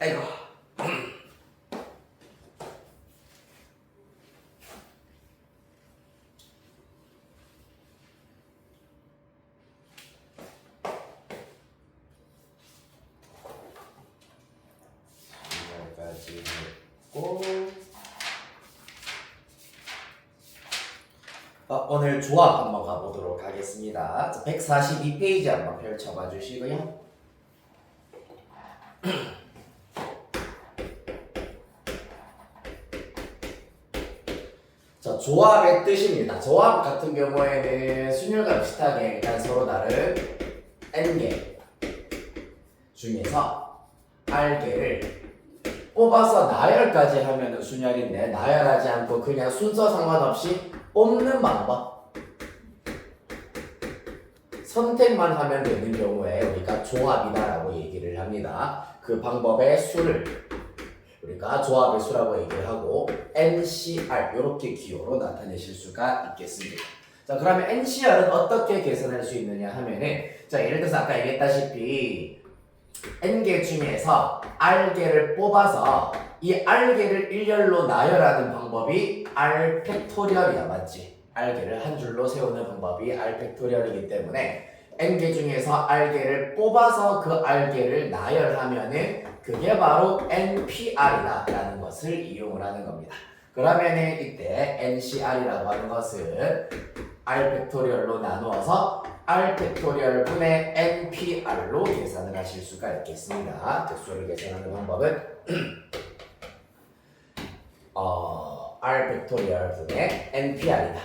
아이고. 여기까지 했고. 오늘 조합 한번 가보도록 하겠습니다. 142페이지 한번 펼쳐봐 주시고요. 자, 조합의 뜻입니다. 조합 같은 경우에는 순열과 비슷하게 일단 서로 다른 n개 중에서 r개를 뽑아서 나열까지 하면은 순열인데, 나열하지 않고 그냥 순서 상관없이 뽑는 방법, 선택만 하면 되는 경우에 우리가 조합이다라고 얘기를 합니다. 그 방법의 수를 우리가 조합의 수라고 얘기를 하고 NCR 이렇게 기호로 나타내실 수가 있겠습니다. 자, 그러면 NCR은 어떻게 계산할 수 있느냐 하면은, 자, 예를 들어서 아까 얘기했다시피 n개 중에서 r개를 뽑아서 이 r개를 일렬로 나열하는 방법이 r 팩토리얼이야, 맞지? r개를 한 줄로 세우는 방법이 r 팩토리얼이기 때문에 n개 중에서 r개를 뽑아서 그 r개를 나열하면은 그게 바로 NPR이다 라는 것을 이용을 하는 겁니다. 그러면은 이때 NCR이라고 하는 것은 R 팩토리얼로 나누어서 R 팩토리얼 분의 NPR로 계산을 하실 수가 있겠습니다. 개수를 계산하는 방법은 R 팩토리얼 분의 NPR이다.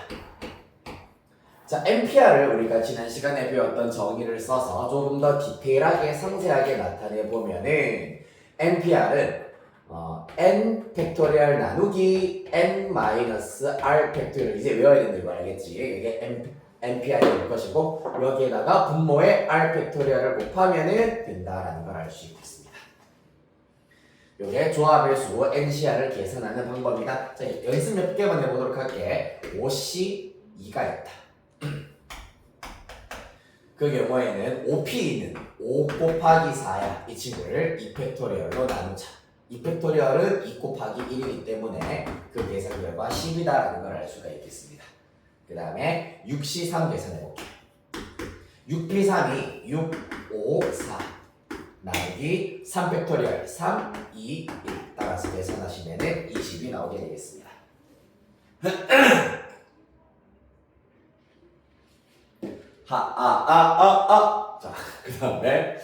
자, NPR을 우리가 지난 시간에 배웠던 정의를 써서 조금 더 디테일하게 상세하게 나타내 보면은 NPR은 N 팩토리얼 나누기 N 마이너스 R 팩토리얼, 이제 외워야 되는 거 알겠지? 이게 NPR이 될 것이고, 여기에다가 분모의 R 팩토리얼을 곱하면은 된다라는 걸 알 수 있겠습니다. 요게 조합의 수 NCR을 계산하는 방법이다. 자, 연습 몇 개만 해보도록 할게. 5C2가 있다. 그 경우에는 OP는 5 곱하기 4야. 이 친구를 2팩토리얼로 나누자. 2팩토리얼은 2 곱하기 1이기 때문에 그 계산 결과 10이다라는 걸 알 수가 있겠습니다. 그 다음에 6C3 계산해볼게요. 6B3이 6, 5, 4 나누기 3팩토리얼 3, 2, 1 따라서 계산하시면 20이 나오게 되겠습니다. 자, 그 다음에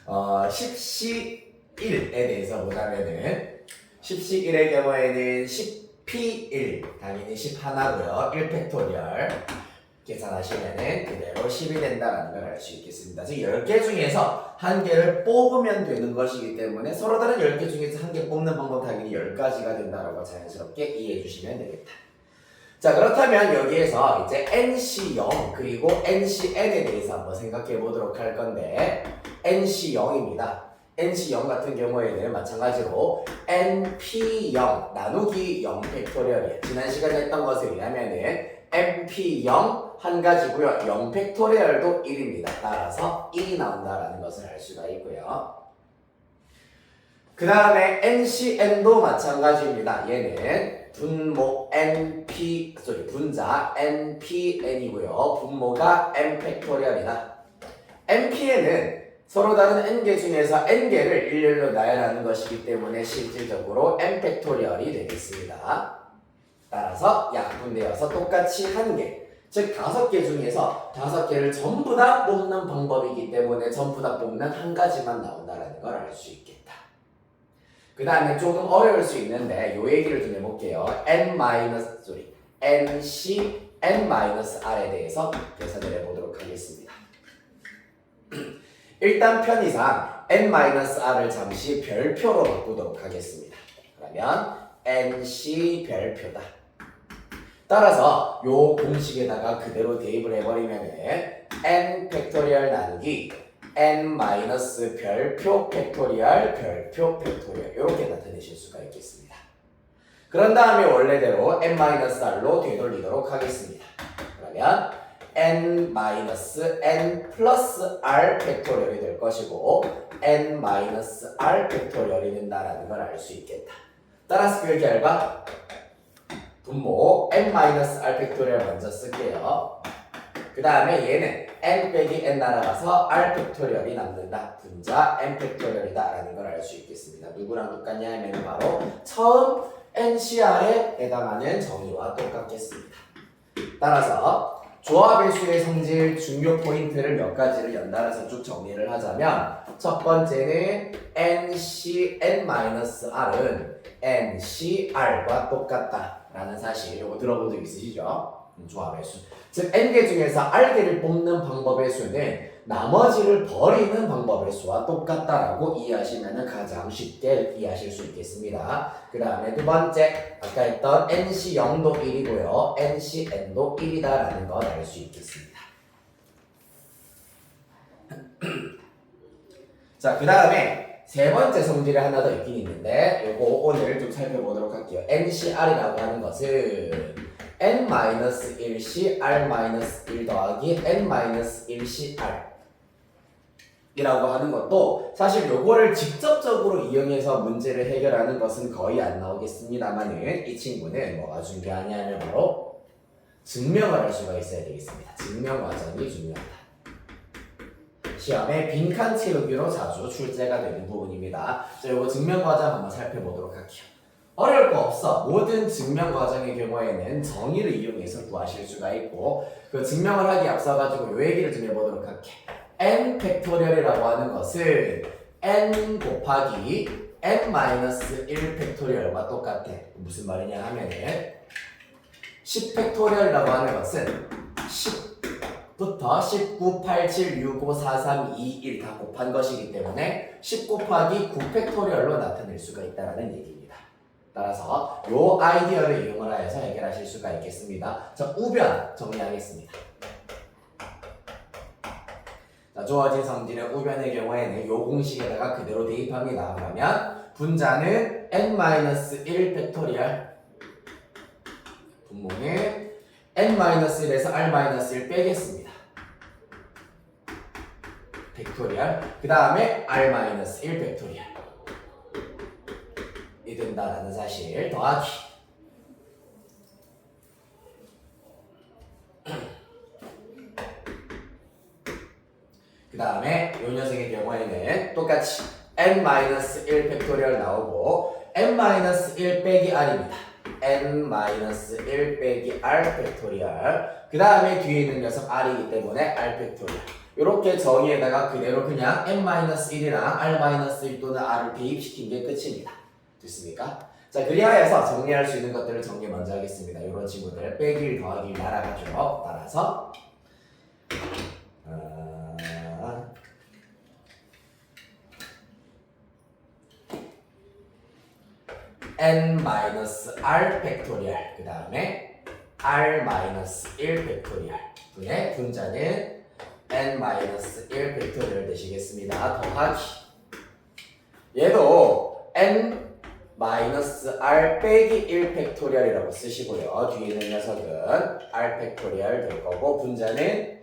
10C1에 대해서 보자면은 10C1의 경우에는 10P1 당연히 10 하나고요. 1팩토리얼 계산하시면은 그대로 10이 된다는 걸 알 수 있겠습니다. 즉 10개 중에서 한 개를 뽑으면 되는 것이기 때문에 서로 다른 10개 중에서 한 개 뽑는 방법 당연히 10가지가 된다고 자연스럽게 이해해 주시면 되겠다. 자, 그렇다면 여기에서 이제 NC0 그리고 NCN에 대해서 한번 생각해 보도록 할 건데, NC0입니다. NC0 같은 경우에는 마찬가지로 NP0 나누기 0 팩토리얼이에요. 지난 시간에 했던 것에 의하면은 NP0 한 가지고요. 0 팩토리얼도 1입니다. 따라서 1이 나온다라는 것을 알 수가 있고요. 그 다음에 NCN도 마찬가지입니다. 얘는 분자 NPN이고요. 분모가 N 팩토리얼이다. NPN은 서로 다른 n개 중에서 n개를 일렬로 나열하는 것이기 때문에 실질적으로 n 팩토리얼이 되겠습니다. 따라서 약분되어서 똑같이 한 개, 즉 5개 중에서 5개를 전부 다 뽑는 방법이기 때문에 전부 다 뽑는 한 가지만 나온다는 걸 알 수 있겠다. 그 다음에 조금 어려울 수 있는데 요 얘기를 좀 해볼게요. NC N-R에 대해서 계산을 해보도록 하겠습니다. 일단 편의상 N-R을 잠시 별표로 바꾸도록 하겠습니다. 그러면 NC 별표다. 따라서 요 공식에다가 그대로 대입을 해버리면 N 팩토리얼 나누기 N 마이너스 별표 팩토리얼 이렇게 나타내실 수가 있겠습니다. 그런 다음에 원래대로 N-R로 되돌리도록 하겠습니다. 그러면 n 플러스 r 팩토리얼이 될 것이고 n-r 팩토리얼이 된다라는 걸 알 수 있겠다. 따라서 그 결과 분모 n-r 팩토리얼 먼저 쓸게요. 그 다음에 얘는 n 빼기 n 날아가서 r 팩토리얼이 남는다. 분자 n 팩토리얼이다 라는 걸 알 수 있겠습니다. 누구랑 똑같냐 하면 바로 처음 NCR에 해당하는 정의와 똑같겠습니다. 따라서 조합의 수의 성질 중요 포인트를 몇 가지를 연달아서 쭉 정리를 하자면 첫 번째는 NCN-R은 NCR과 똑같다라는 사실 이거 들어본 적 있으시죠? 조합의 수. 즉 N개 중에서 R개를 뽑는 방법의 수는 나머지를 버리는 방법의 수와 똑같다라고 이해하시면 가장 쉽게 이해하실 수 있겠습니다. 그 다음에 두 번째 아까 했던 NC0도 1이고요. NCN도 1이다라는 걸 알 수 있겠습니다. 자, 그 다음에 세 번째 성질이 하나 더 있긴 있는데 요거 오늘 좀 살펴보도록 할게요. NCR이라고 하는 것은 n-1c r-1 더하기 n-1c r 이라고 하는 것도 사실 요거를 직접적으로 이용해서 문제를 해결하는 것은 거의 안 나오겠습니다만은 이 친구는 뭐가 중요하냐면 바로 증명을 할 수가 있어야 되겠습니다. 증명 과정이 중요하다. 시험에 빈칸 채우기로 자주 출제가 되는 부분입니다. 자, 요거 증명 과정 한번 살펴보도록 할게요. 어려울 거 없어. 모든 증명 과정의 경우에는 정의를 이용해서 구하실 수가 있고 그 증명을 하기에 앞서가지고 요 얘기를 좀 해보도록 할게. n 팩토리얼이라고 하는 것은 n 곱하기 n-1 팩토리얼과 똑같아. 무슨 말이냐 하면은 10 팩토리얼이라고 하는 것은 10부터 19, 87, 65, 43, 2, 1 다 곱한 것이기 때문에 10 곱하기 9 팩토리얼로 나타낼 수가 있다는 얘기입니다. 따라서 요 아이디어를 이용을 하여서 해결하실 수가 있겠습니다. 자, 우변 정리하겠습니다. 자, 주어진 성질의 우변의 경우에는 요 공식에다가 그대로 대입합니다. 그러면 분자는 n-1 팩토리얼 분모는 n-1에서 r-1 빼겠습니다. 팩토리얼 그 다음에 r-1 팩토리얼 이 된다라는 사실 더하기 그 다음에 이 녀석의 경우에는 똑같이 n-1 팩토리얼 나오고 n-1 빼기 r입니다. n-1 빼기 r 팩토리얼 그 다음에 뒤에 있는 녀석 r이기 때문에 r 팩토리얼 이렇게 정의에다가 그대로 그냥 n-1이랑 r-1 또는 r을 대입시킨 게 끝입니다. 됐습니까? 자, 그리하여서 정리할 수 있는 것들을 정리 먼저 하겠습니다. 이런 친구들 빼기 1 더하기 1 날아가죠. 따라서 n-r 팩토리얼 그 다음에 r-1 팩토리얼 분의 분자는 n-1 팩토리얼 되시겠습니다. 더하기 얘도 n-r 빼기 1 팩토리얼이라고 쓰시고요. 뒤에 있는 녀석은 r 팩토리얼 될 거고 분자는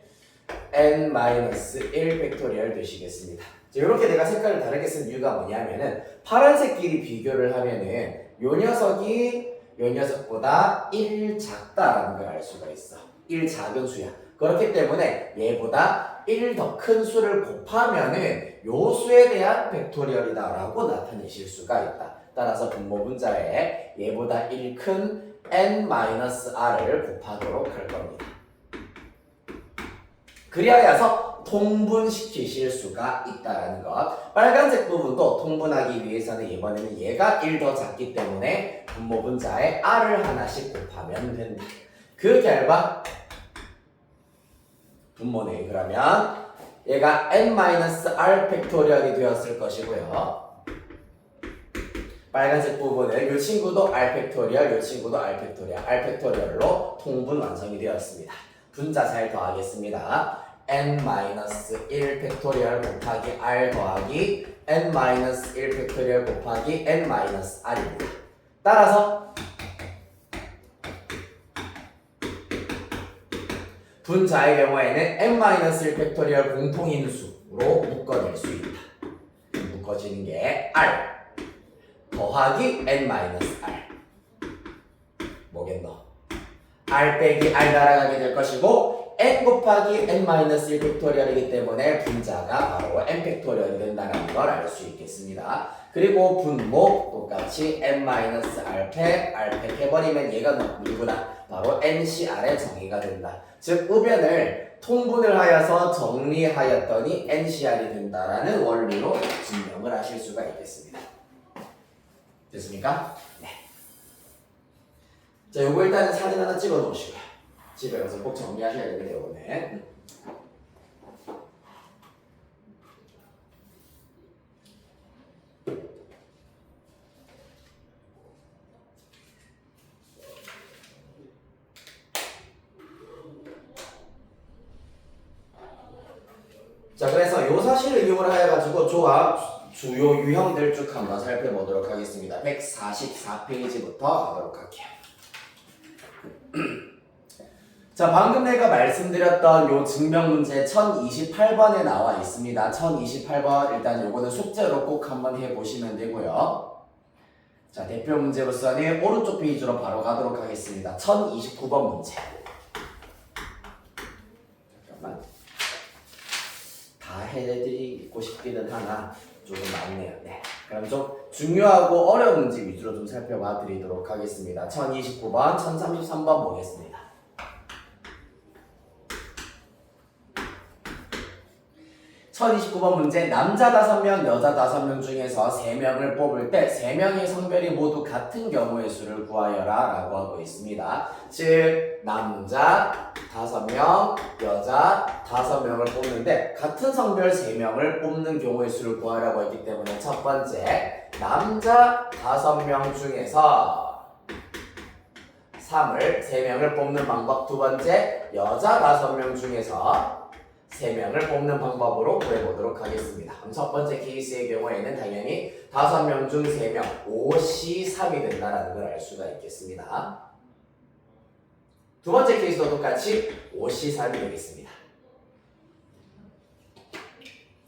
n-1 팩토리얼 되시겠습니다. 이렇게 내가 색깔을 다르게 쓴 이유가 뭐냐면은 파란색끼리 비교를 하면은 요 녀석이 요 녀석보다 1 작다라는 걸 알 수가 있어. 1 작은 수야. 그렇기 때문에 얘보다 1 더 큰 수를 곱하면은 요 수에 대한 팩토리얼이다 라고 나타내실 수가 있다. 따라서 분모 분자에 얘보다 1 큰 n-r을 곱하도록 할 겁니다. 그리하여서 통분시키실 수가 있다는 것. 빨간색 부분도 통분하기 위해서는 이번에는 얘가 1 더 작기 때문에 분모 분자에 r을 하나씩 곱하면 된다. 그 결과 분모는 그러면 얘가 n-r 팩토리얼이 되었을 것이고요. 빨간색 부분은 이 친구도 r 팩토리얼, 이 친구도 r 팩토리얼, r 팩토리얼로 통분 완성이 되었습니다. 분자 잘 더하겠습니다. n-1 팩토리얼 곱하기 r 더하기 n-1 팩토리얼 곱하기 n-r입니다. 따라서 분자의 경우에는 n-1 팩토리얼 공통인수로 묶어낼 수 있다. 묶어지는 게 r 더하기 n-r 뭐겠노? r 빼기 r 날아가게 될 것이고 n 곱하기 n-1 팩토리얼이기 때문에 분자가 바로 n 팩토리얼이 된다는 걸 알 수 있겠습니다. 그리고 분모 똑같이 n-r 팩 r 팩 해버리면 얘가 누구나 바로 NCR의 정의가 된다. 즉 우변을 통분을 하여서 정리하였더니 NCR이 된다라는 원리로 증명을 하실 수가 있겠습니다. 됐습니까? 네. 자, 요거 일단은 사진 하나 찍어 놓으시고요. 집에 가서 꼭 정리하셔야 되겠네요, 오늘. 자, 그래서 요 사실을 이용을 하여가지고 조합 주요 유형들 쭉 한번 살펴보도록 하겠습니다. 144페이지부터 가도록 할게요. 자, 방금 내가 말씀드렸던 요 증명 문제 1028번에 나와 있습니다. 1028번 일단 요거는 숙제로 꼭 한번 해보시면 되고요. 자, 대표 문제로서는 오른쪽 페이지로 바로 가도록 하겠습니다. 1029번 문제. 잠깐만. 다 해드리고 싶기는 하나 조금 많네요. 네. 그럼 좀 중요하고 어려운 문제 위주로 좀 살펴봐 드리도록 하겠습니다. 1029번, 1033번 보겠습니다. (1029번) 문제. 남자 5명, 여자 5명 중에서 3명을 뽑을 때 3명의 성별이 모두 같은 경우의 수를 구하여라 라고 하고 있습니다. 즉 남자 5명, 여자 5명을 뽑는데 같은 성별 3명을 뽑는 경우의 수를 구하라고 했기 때문에 첫 번째 남자 5명 중에서 3을 3명을 뽑는 방법. 두 번째 여자 5명 중에서 3명을 뽑는 방법으로 구해보도록 하겠습니다. 그럼 첫 번째 케이스의 경우에는 당연히 5명 중 3명 5C3이 된다는 걸 알 수가 있겠습니다. 두 번째 케이스도 똑같이 5C3이 되겠습니다.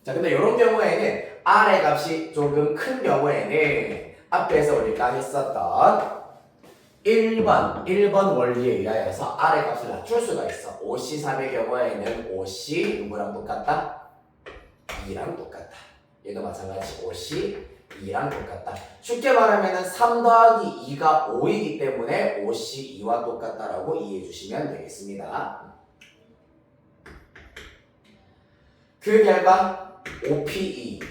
자, 근데 이런 경우에는 R의 값이 조금 큰 경우에는 앞에서 우리가 했었던 1번 원리에 의하여서 R의 값을 낮출 수가 있어. 5C3의 경우에는 5C 누구랑 똑같다? 2랑 똑같다. 얘도 마찬가지 5C 2랑 똑같다. 쉽게 말하면 3 더하기 2가 5이기 때문에 5C 2와 똑같다라고 이해해 주시면 되겠습니다. 그 결과 5P2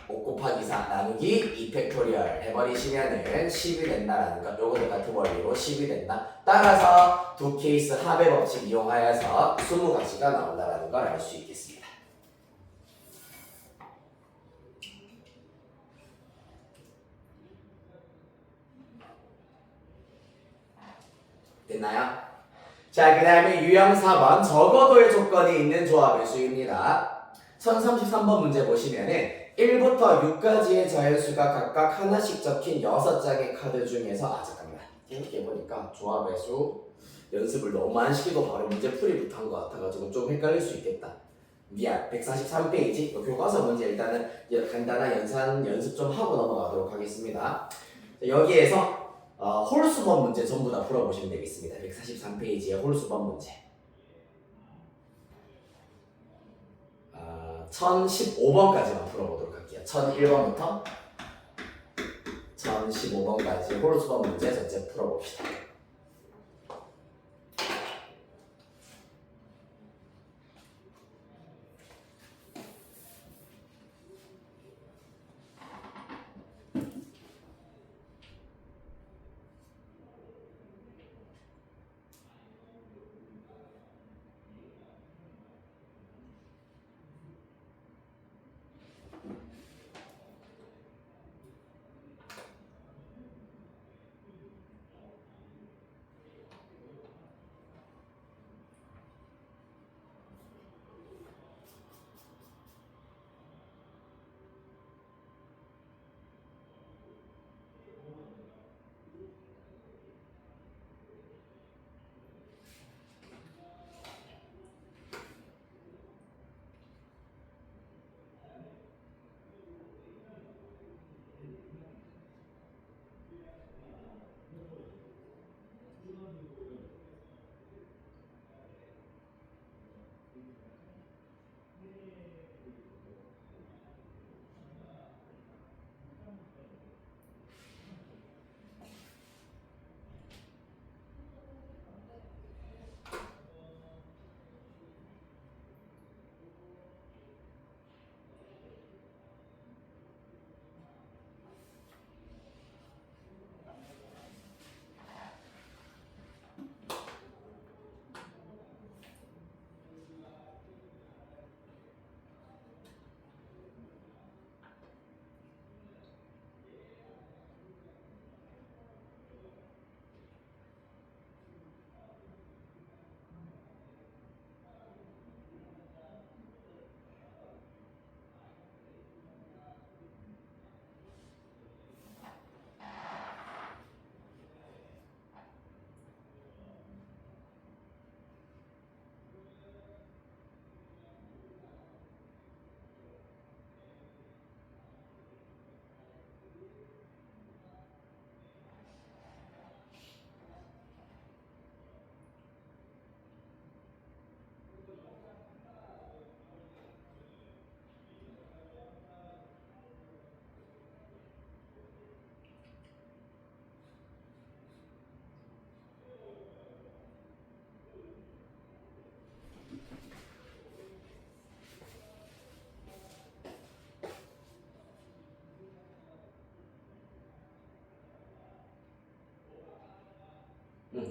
5 곱하기 4 나누기 2팩토리얼 해버리시면은 10이 된다라는 것. 요거도 같은 원리로 10이 된다. 따라서 두 케이스 합의 법칙 이용하여서 20가지가 나온다라는 걸 알 수 있겠습니다. 됐나요? 자, 그 다음에 유형 4번 적어도의 조건이 있는 조합의 수입니다. 1033번 문제 보시면은 1부터 6까지의 자연수가 각각 하나씩 적힌 6장의 카드 중에서 잠깐만 생각해보니까 조합의 수 연습을 너무 안 시키고 바로 문제 풀이부터 한 것 같아가지고 좀 헷갈릴 수 있겠다. 미안. 143페이지 교과서 문제 일단은 간단한 연습 좀 하고 넘어가도록 하겠습니다. 여기에서 홀수번 문제 전부 다 풀어보시면 되겠습니다. 143페이지의 홀수번 문제 1015번까지만 풀어보도록 할게요. 1001번부터 1015번까지 홀수번 문제 전체 풀어봅시다.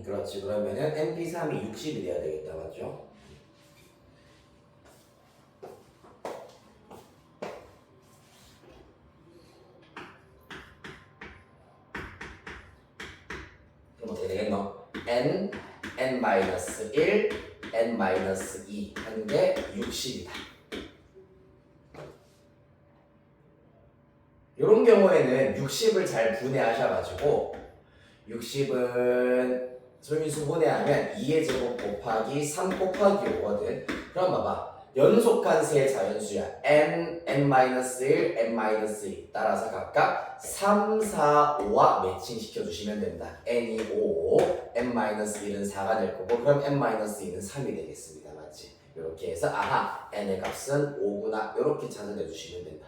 그렇지. 그러면은 NP3이 60이 돼야 되겠다. 맞죠? 그럼 어떻게 되겠노? n-1, n-2 하는데 60이다. 이런 경우에는 60을 잘 분해하셔가지고 60은 소인수 분해하면 2의 제곱 곱하기 3 곱하기 5거든. 그럼 봐봐. 연속한 세 자연수야. n-1, n-2 따라서 각각 3, 4, 5와 매칭시켜 주시면 된다. n이 5, n-1은 4가 될 거고 그럼 n-2는 3이 되겠습니다. 맞지? 이렇게 해서 아하, n의 값은 5구나 이렇게 찾아내 주시면 된다.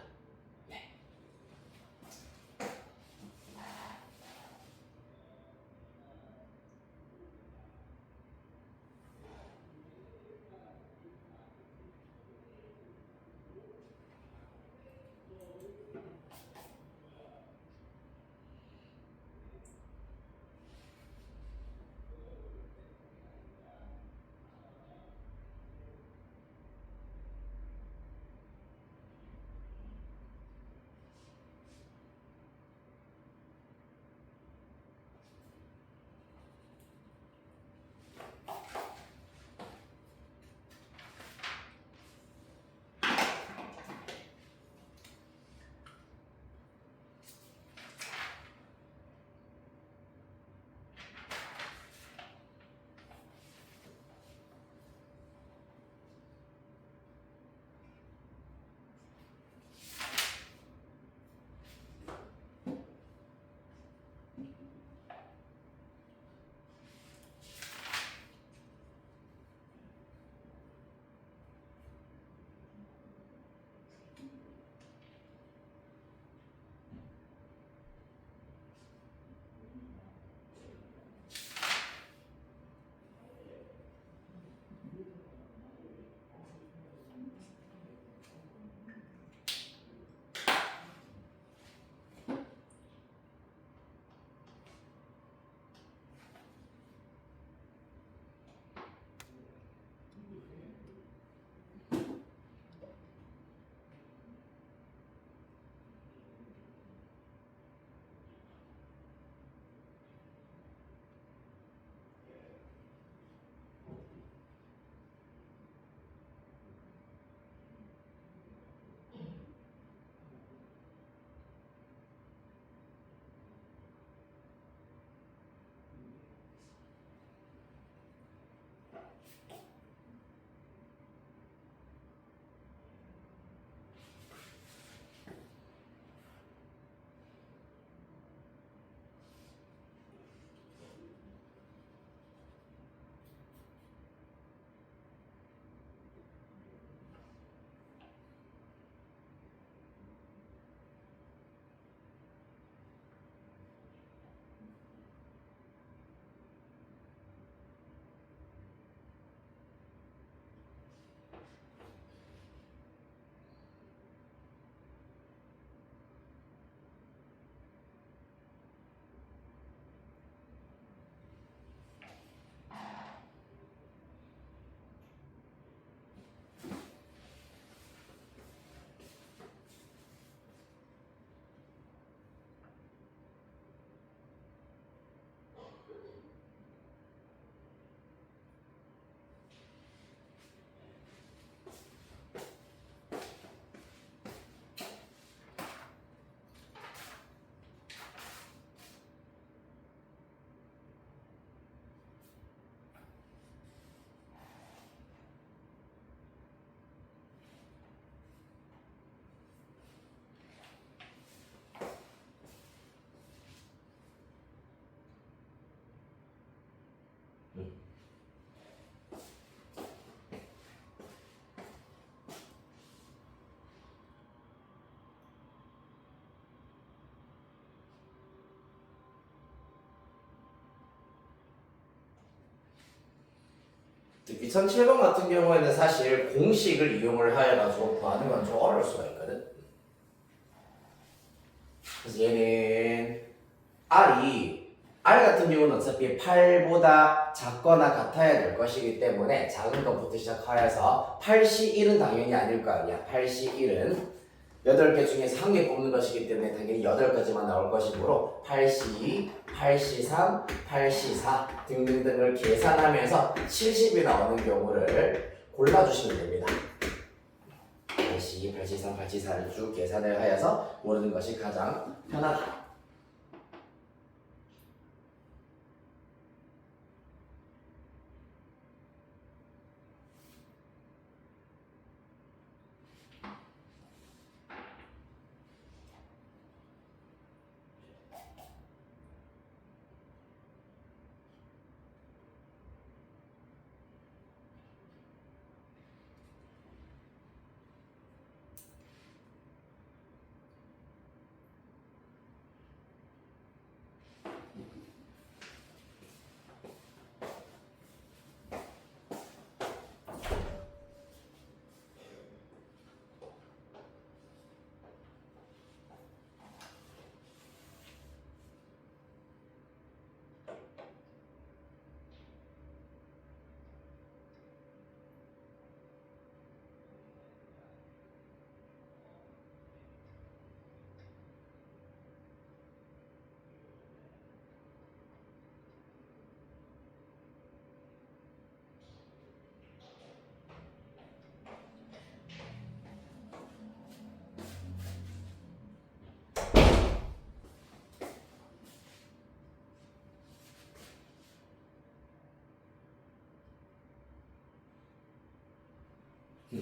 특히 2007번 같은 경우에는 사실 공식을 이용을 하여가지고 구하는 건 좀 어려울 수가 있거든. 그래서 얘는 R 같은 경우는 어차피 8보다 작거나 같아야 될 것이기 때문에 작은 것부터 시작하여서 8C1은 당연히 아닐 거 아니야. 8C1은 8개 중에서 한 개 뽑는 것이기 때문에 당연히 8가지만 나올 것이므로 8C2, 8C3, 8C4 등등등을 계산하면서 70이 나오는 경우를 골라주시면 됩니다. 8C2, 8C3, 8C4를 쭉 계산을 하여서 모르는 것이 가장 편하다.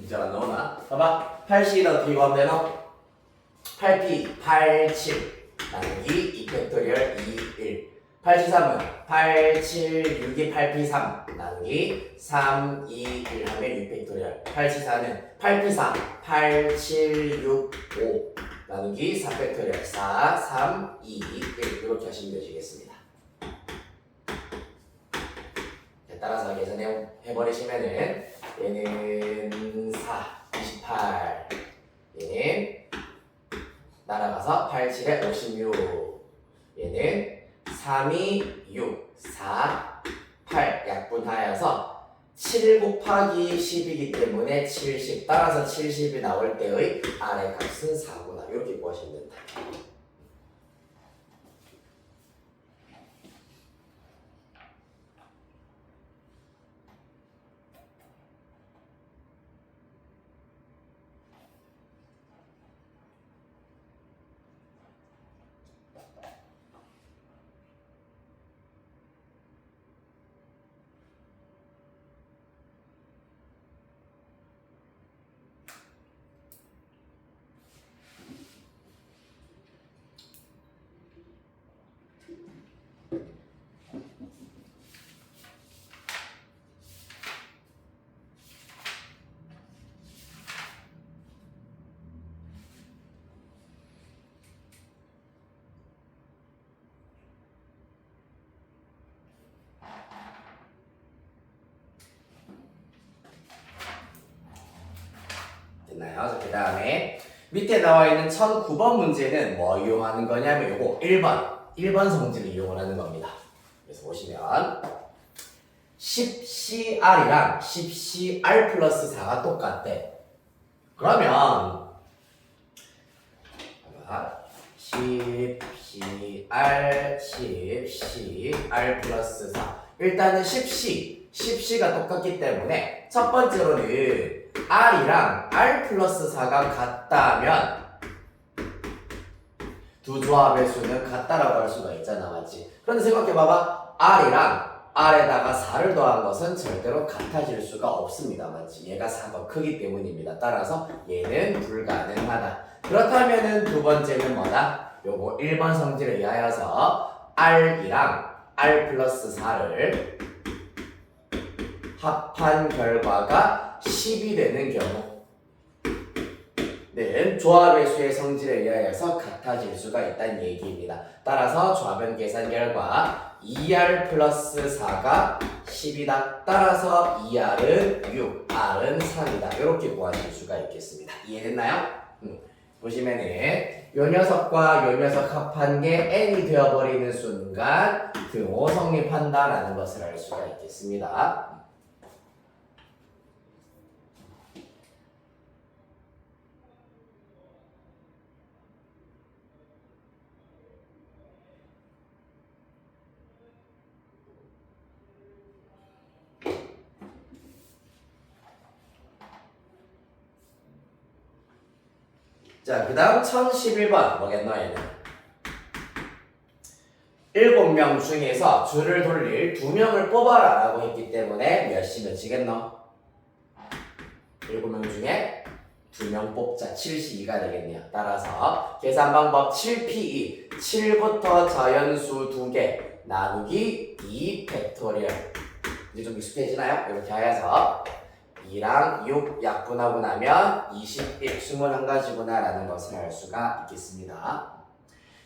잘 안 나오나? 봐봐. 8C는 어떻게 구하면 되노? 8P, 87 나누기 2팩토리얼 2, 1 8C3은 8, 7, 6이 8P3 나누기 3, 2, 1 하면 6팩토리얼 8C4는 8P4, 8, 7, 6, 5 나누기 4팩토리얼 4, 3, 2, 1 이렇게 하시면 되시겠습니다. 따라서 계산해버리시면은 얘는 4, 28 얘는 날아가서 8, 7에 56 얘는 3, 2, 6, 4, 8 약분하여서 7 곱하기 10이기 때문에 70 따라서 70이 나올 때의 R의 값은 4구나 이렇게 구하시면 된다. 됐나요? 그 다음에 밑에 나와 있는 1009번 문제는 뭐 이용하는 거냐면 요거 1번 성질을 이용을 하는 겁니다. 그래서 보시면 10CR이랑 10CR 플러스 4가 똑같대. 그러면 10CR, 10CR 플러스 4 일단은 10C가 똑같기 때문에 첫 번째로는 R이랑 R 플러스 4가 같다면 두 조합의 수는 같다라고 할 수가 있잖아, 맞지? 그런데 생각해봐봐. R이랑 R에다가 4를 더한 것은 절대로 같아질 수가 없습니다, 맞지? 얘가 4가 크기 때문입니다. 따라서 얘는 불가능하다. 그렇다면은 두 번째는 뭐다? 요거 1번 성질에 의하여서 R이랑 R 플러스 4를 합한 결과가 10이 되는 경우는 조합의 수의 성질에 의하여서 같아질 수가 있다는 얘기입니다. 따라서 조합은 계산 결과 2R 플러스 4가 10이다. 따라서 2R은 6, R은 3이다. 이렇게 구하실 수가 있겠습니다. 이해됐나요? 보시면은 요 녀석과 요 녀석 합한 게 n이 되어버리는 순간 등호 성립한다라는 것을 알 수가 있겠습니다. 자, 그 다음 1011번 뭐겠노 얘는? 7명 중에서 줄을 돌릴 2명을 뽑아라 라고 했기 때문에 몇이겠노? 7명 중에 2명 뽑자. 7시2가 되겠네요. 따라서 계산 방법 7P2 7부터 자연수 2개 나누기 2 팩토리얼. 이제 좀 익숙해지나요? 이렇게 해서 2랑 6 약분하고 나면 21, 21가지구나 라는 것을 알 수가 있겠습니다.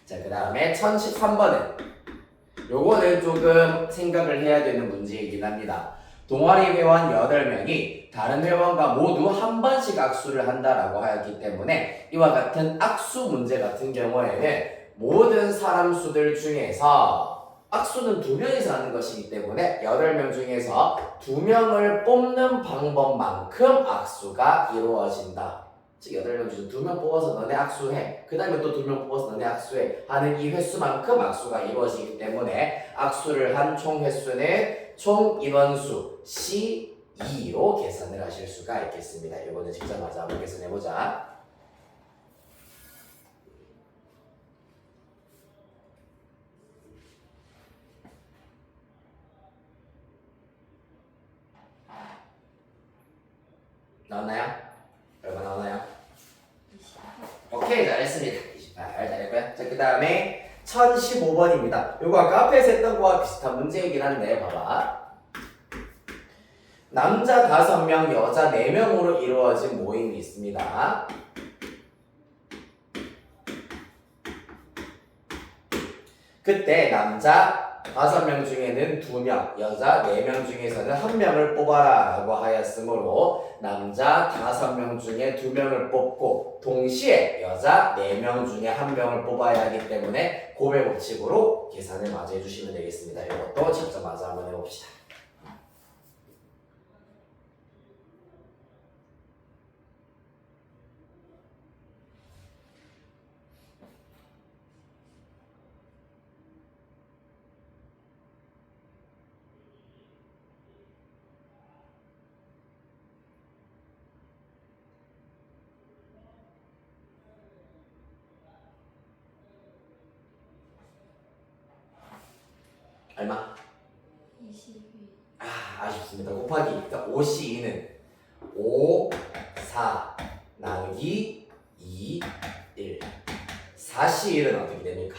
자, 그 다음에 1013번은 요거는 조금 생각을 해야 되는 문제이긴 합니다. 동아리 회원 8명이 다른 회원과 모두 한 번씩 악수를 한다라고 하였기 때문에 이와 같은 악수 문제 같은 경우에는 모든 사람 수들 중에서 악수는 2명이서 하는 것이기 때문에 8명 중에서 2명을 뽑는 방법만큼 악수가 이루어진다. 즉 8명 중에서 2명 뽑아서 너네 악수해. 그 다음에 또 2명 뽑아서 너네 악수해. 하는 이 횟수만큼 악수가 이루어지기 때문에 악수를 한 총 횟수는 총 인원수 C2로 계산을 하실 수가 있겠습니다. 이거는 직접 맞아 한번 계산해보자. 나왔나요? 얼마 나오나요? 오케이, 잘했습니다. 28 잘했고요. 자, 그 다음에 1015번입니다. 요거 아까 앞에서 했던 거와 비슷한 문제이긴 한데 봐봐. 남자 5명, 여자 4명으로 이루어진 모임이 있습니다. 그때 남자 5명 중에는 2명, 여자 4명 중에서는 1명을 뽑아라 라고 하였으므로 남자 5명 중에 2명을 뽑고 동시에 여자 4명 중에 1명을 뽑아야 하기 때문에 고배 법칙으로 계산을 마저 해주시면 되겠습니다. 이것도 직접 마저 한번 해봅시다. 얼마? 22. 아쉽습니다. 곱하기. 그러니까 5C2는 5, 4 나누기 2, 1. 4C1은 어떻게 됩니까?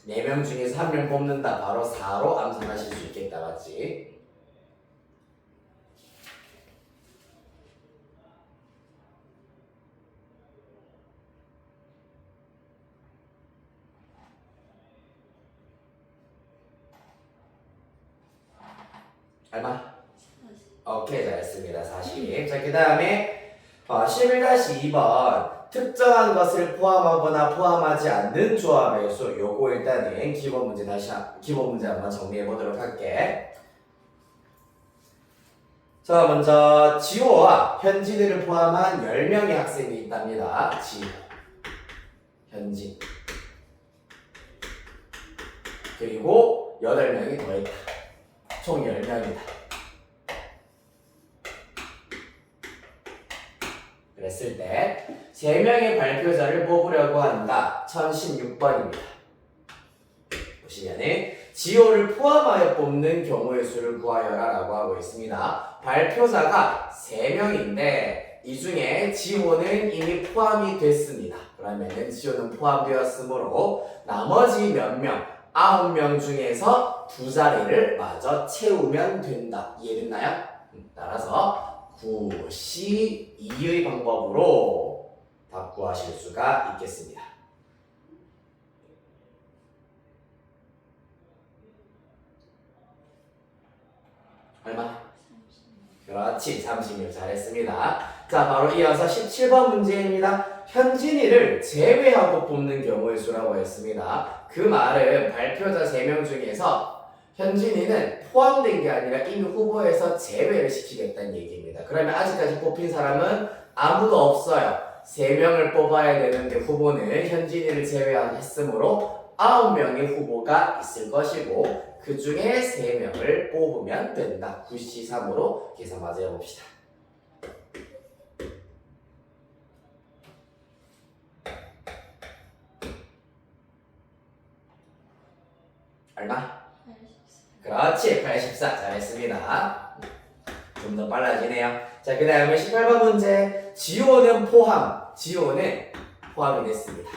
4명 중에서 1명 뽑는다. 바로 4로 암산하실 수 있겠다. 맞지? 얼마? 40. 오케이, 잘했습니다. 40. 자, 그 다음에 11-2번 특정한 것을 포함하거나 포함하지 않는 조합의 수. 요거 일단은 기본 문제 기본 문제 한번 정리해 보도록 할게. 자, 먼저 지호와 현진이를 포함한 10명의 학생이 있답니다. 지호, 현진, 그리고 8명이 더했다. 총 10명이다. 그랬을 때 3명의 발표자를 뽑으려고 한다. 1016번입니다. 보시면은 지호를 포함하여 뽑는 경우의 수를 구하여라 라고 하고 있습니다. 발표자가 3명인데 이 중에 지호는 이미 포함이 됐습니다. 그러면은 지호는 포함되었으므로 나머지 몇 명, 9명 중에서 2자리를 마저 채우면 된다. 이해됐나요? 따라서 9C2의 방법으로 답 구하실 수가 있겠습니다. 얼마? 30. 그렇지, 36 잘했습니다. 자, 바로 이어서 17번 문제입니다. 현진이를 제외하고 뽑는 경우의 수라고 했습니다. 그 말은 발표자 3명 중에서 현진이는 포함된 게 아니라 이미 후보에서 제외를 시키겠다는 얘기입니다. 그러면 아직까지 뽑힌 사람은 아무도 없어요. 3명을 뽑아야 되는데 후보는 현진이를 제외했으므로 9명의 후보가 있을 것이고 그 중에 3명을 뽑으면 된다. 9C3으로 계산 마저 해봅시다. 얼마? 84. 그렇지, 84. 잘했습니다. 좀 더 빨라지네요. 자, 그 다음에 18번 문제. 지호는 지호는 포함이 됐습니다.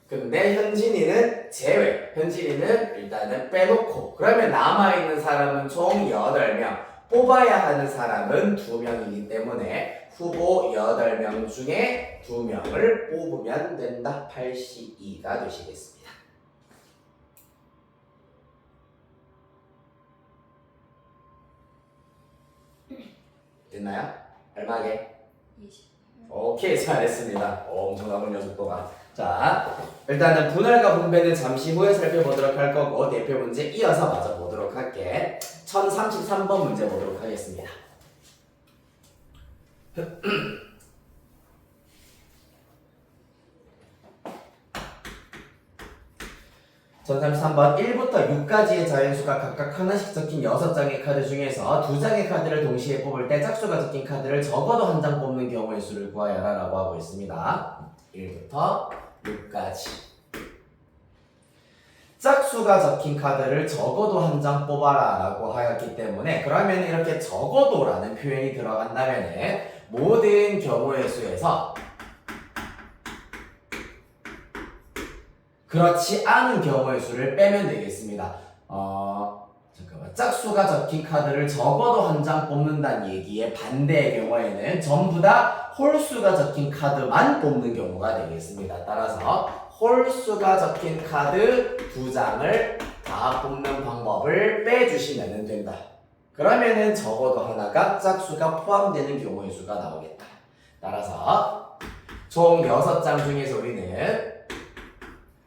근데 현진이는 제외. 현진이는 일단은 빼놓고. 그러면 남아있는 사람은 총 8명. 뽑아야 하는 사람은 2명이기 때문에 후보 8명 중에 2명을 뽑으면 된다. 82가 되시겠습니다. 됐나요? 얼마게? 20. 오케이, 잘했습니다. 엄청나군 녀석도가. 자, 일단은 분할과 분배는 잠시 후에 살펴보도록 할 거고 대표 문제 이어서 마저 보도록 할게. 1033번 문제 보도록 하겠습니다. 1033번 1부터 6까지의 자연수가 각각 하나씩 적힌 6장의 카드 중에서 2장의 카드를 동시에 뽑을 때 짝수가 적힌 카드를 적어도 한 장 뽑는 경우의 수를 구하여라 라고 하고 있습니다. 1부터 6까지 짝수가 적힌 카드를 적어도 한 장 뽑아라 라고 하였기 때문에 그러면 이렇게 적어도 라는 표현이 들어간다면 모든 경우의 수에서 그렇지 않은 경우의 수를 빼면 되겠습니다. 잠깐만. 짝수가 적힌 카드를 적어도 한 장 뽑는다는 얘기의 반대의 경우에는 전부 다 홀수가 적힌 카드만 뽑는 경우가 되겠습니다. 따라서 홀수가 적힌 카드 2장을 다 뽑는 방법을 빼주시면 된다. 그러면은 적어도 하나가 짝수가 포함되는 경우의 수가 나오겠다. 따라서 총 6장 중에서 우리는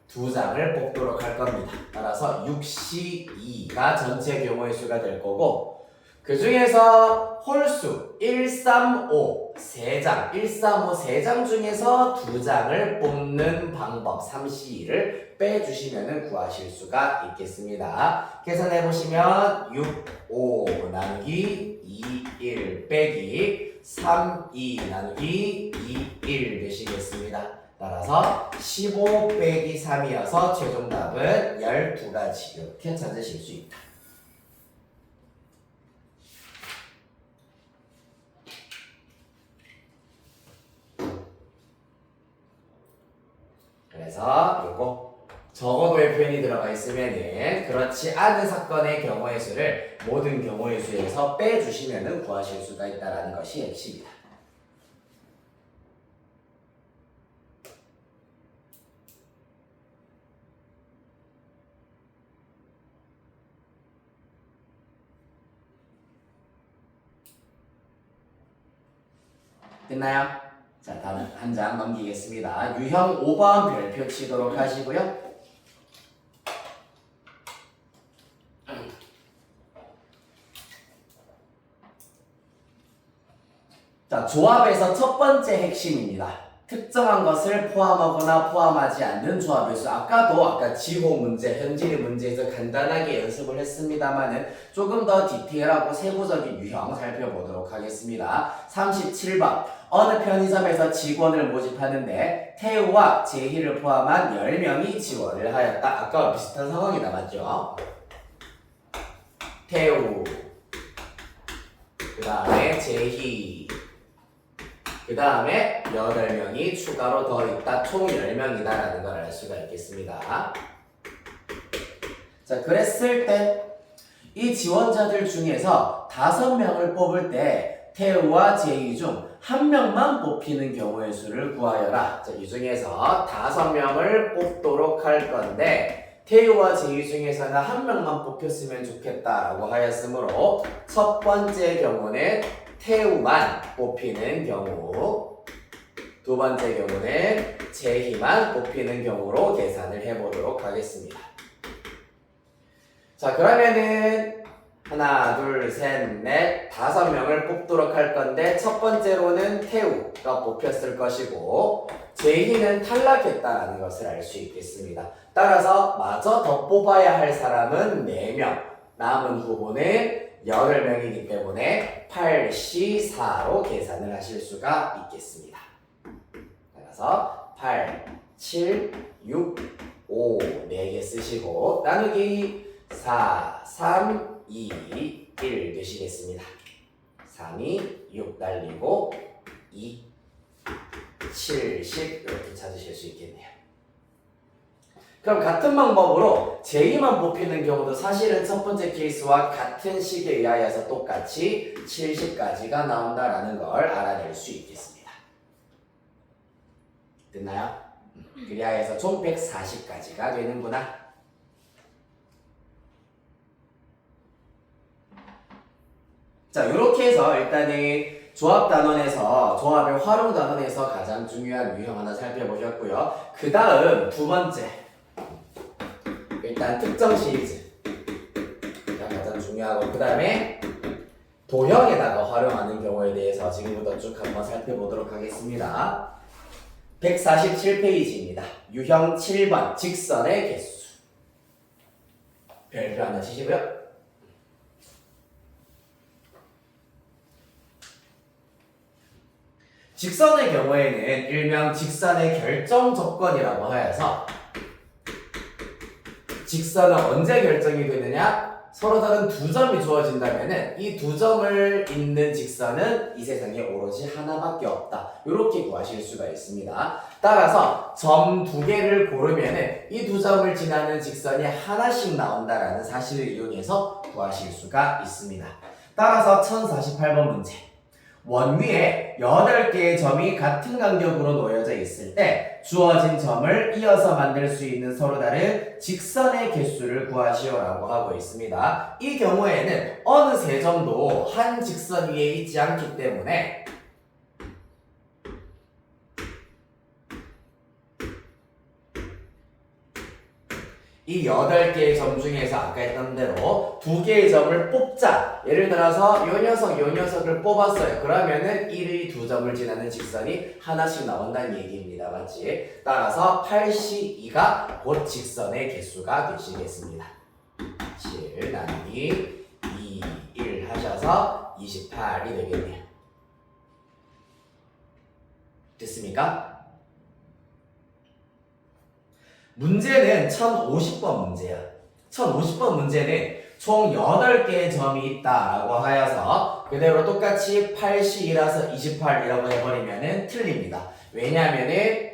2장을 뽑도록 할 겁니다. 따라서 6C2가 전체 경우의 수가 될 거고 그 중에서 홀수 1, 3, 5 3장 1, 3, 5 3장 중에서 2장을 뽑는 방법 3C2를 빼주시면 구하실 수가 있겠습니다. 계산해보시면 6, 5 나누기 2, 1 빼기 3, 2 나누기 2, 1 되시겠습니다. 따라서 15 빼기 3이어서 최종 답은 12가지 이렇게 찾으실 수 있다. 그래서 요거 적어도의 표현이 들어가 있으면은 그렇지 않은 사건의 경우의 수를 모든 경우의 수에서 빼주시면은 구하실 수가 있다는 것이 핵심이다. 됐나요? 자, 다음 한 장 넘기겠습니다. 유형 5번 별표 치도록 하시고요. 자, 조합에서 첫 번째 핵심입니다. 특정한 것을 포함하거나 포함하지 않는 조합의 수. 아까 지호 문제, 현진이 문제에서 간단하게 연습을 했습니다만은 조금 더 디테일하고 세부적인 유형 살펴보도록 하겠습니다. 37번. 어느 편의점에서 직원을 모집하는데 태우와 제희를 포함한 10명이 지원을 하였다. 아까와 비슷한 상황이다, 맞죠? 태우, 그 다음에 제희, 그 다음에 8명이 추가로 더 있다. 총 10명이다라는 걸 알 수가 있겠습니다. 자, 그랬을 때 이 지원자들 중에서 5명을 뽑을 때 태우와 제이 중 1명만 뽑히는 경우의 수를 구하여라. 자, 이 중에서 5명을 뽑도록 할 건데 태우와 제이 중에서는 1명만 뽑혔으면 좋겠다라고 하였으므로 첫 번째 경우는 태우만 뽑히는 경우 두 번째 경우는 제희만 뽑히는 경우로 계산을 해보도록 하겠습니다. 자, 그러면은 하나, 둘, 셋, 넷, 5명을 뽑도록 할 건데 첫 번째로는 태우가 뽑혔을 것이고 제희는 탈락했다라는 것을 알 수 있겠습니다. 따라서 마저 더 뽑아야 할 사람은 4명, 남은 후보는 8명이기 때문에 8C4로 계산을 하실 수가 있겠습니다. 따라서 8, 7, 6, 5, 4개 쓰시고 나누기 4, 3, 2, 1 되시겠습니다. 3이 6 날리고 2, 70 이렇게 찾으실 수 있겠네요. 그럼 같은 방법으로 제이만 뽑히는 경우도 사실은 첫 번째 케이스와 같은 식에 의하여서 똑같이 70까지가 나온다라는 걸 알아낼 수 있겠습니다. 됐나요? 그래야 해서 총 140까지가 되는구나. 자, 이렇게 해서 일단은 조합 단원에서 조합의 활용 단원에서 가장 중요한 유형 하나 살펴보셨고요. 그 다음 두 번째 일단 특정 시리즈가 가장 중요하고 그 다음에 도형에다가 활용하는 경우에 대해서 지금부터 쭉 한번 살펴보도록 하겠습니다. 147페이지입니다. 유형 7번 직선의 개수 별표 하나 치시고요. 직선의 경우에는 일명 직선의 결정 조건이라고 하여서 직선은 언제 결정이 되느냐? 서로 다른 두 점이 주어진다면은 이 두 점을 잇는 직선은 이 세상에 오로지 하나밖에 없다. 이렇게 구하실 수가 있습니다. 따라서 점 2개를 고르면은 이 두 점을 지나는 직선이 하나씩 나온다라는 사실을 이용해서 구하실 수가 있습니다. 따라서 1048번 문제. 원 위에 8개의 점이 같은 간격으로 놓여져 있을 때 주어진 점을 이어서 만들 수 있는 서로 다른 직선의 개수를 구하시오라고 하고 있습니다. 이 경우에는 어느 세 점도 한 직선 위에 있지 않기 때문에 이 8개의 점 중에서 아까 했던 대로 2개의 점을 뽑자. 예를 들어서 요 녀석을 뽑았어요. 그러면은 1의 2점을 지나는 직선이 하나씩 나온다는 얘기입니다. 맞지? 따라서 8C2가 곧 직선의 개수가 되시겠습니다. 7 나누기 2, 1 하셔서 28이 되겠네요. 됐습니까? 문제는 1050번 문제야. 1050번 문제는 총 8개의 점이 있다라고 하여서 그대로 똑같이 8C2라서 28이라고 해버리면은 틀립니다. 왜냐하면은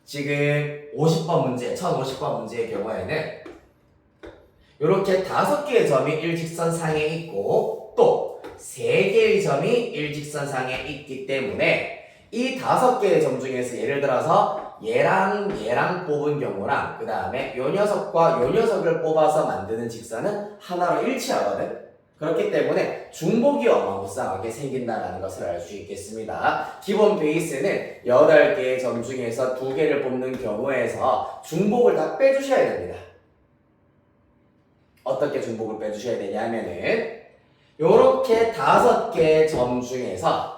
지금 50번 문제, 1050번 문제의 경우에는 이렇게 5개의 점이 일직선상에 있고 또 3개의 점이 일직선상에 있기 때문에 이 5개의 점 중에서 예를 들어서 얘랑 뽑은 경우랑 그 다음에 요 녀석과 요 녀석을 뽑아서 만드는 직선은 하나로 일치하거든. 그렇기 때문에 중복이 어마무쌍하게 생긴다는 것을 알 수 있겠습니다. 기본 베이스는 8개의 점 중에서 2개를 뽑는 경우에서 중복을 다 빼주셔야 됩니다. 어떻게 중복을 빼주셔야 되냐면은 요렇게 5개의 점 중에서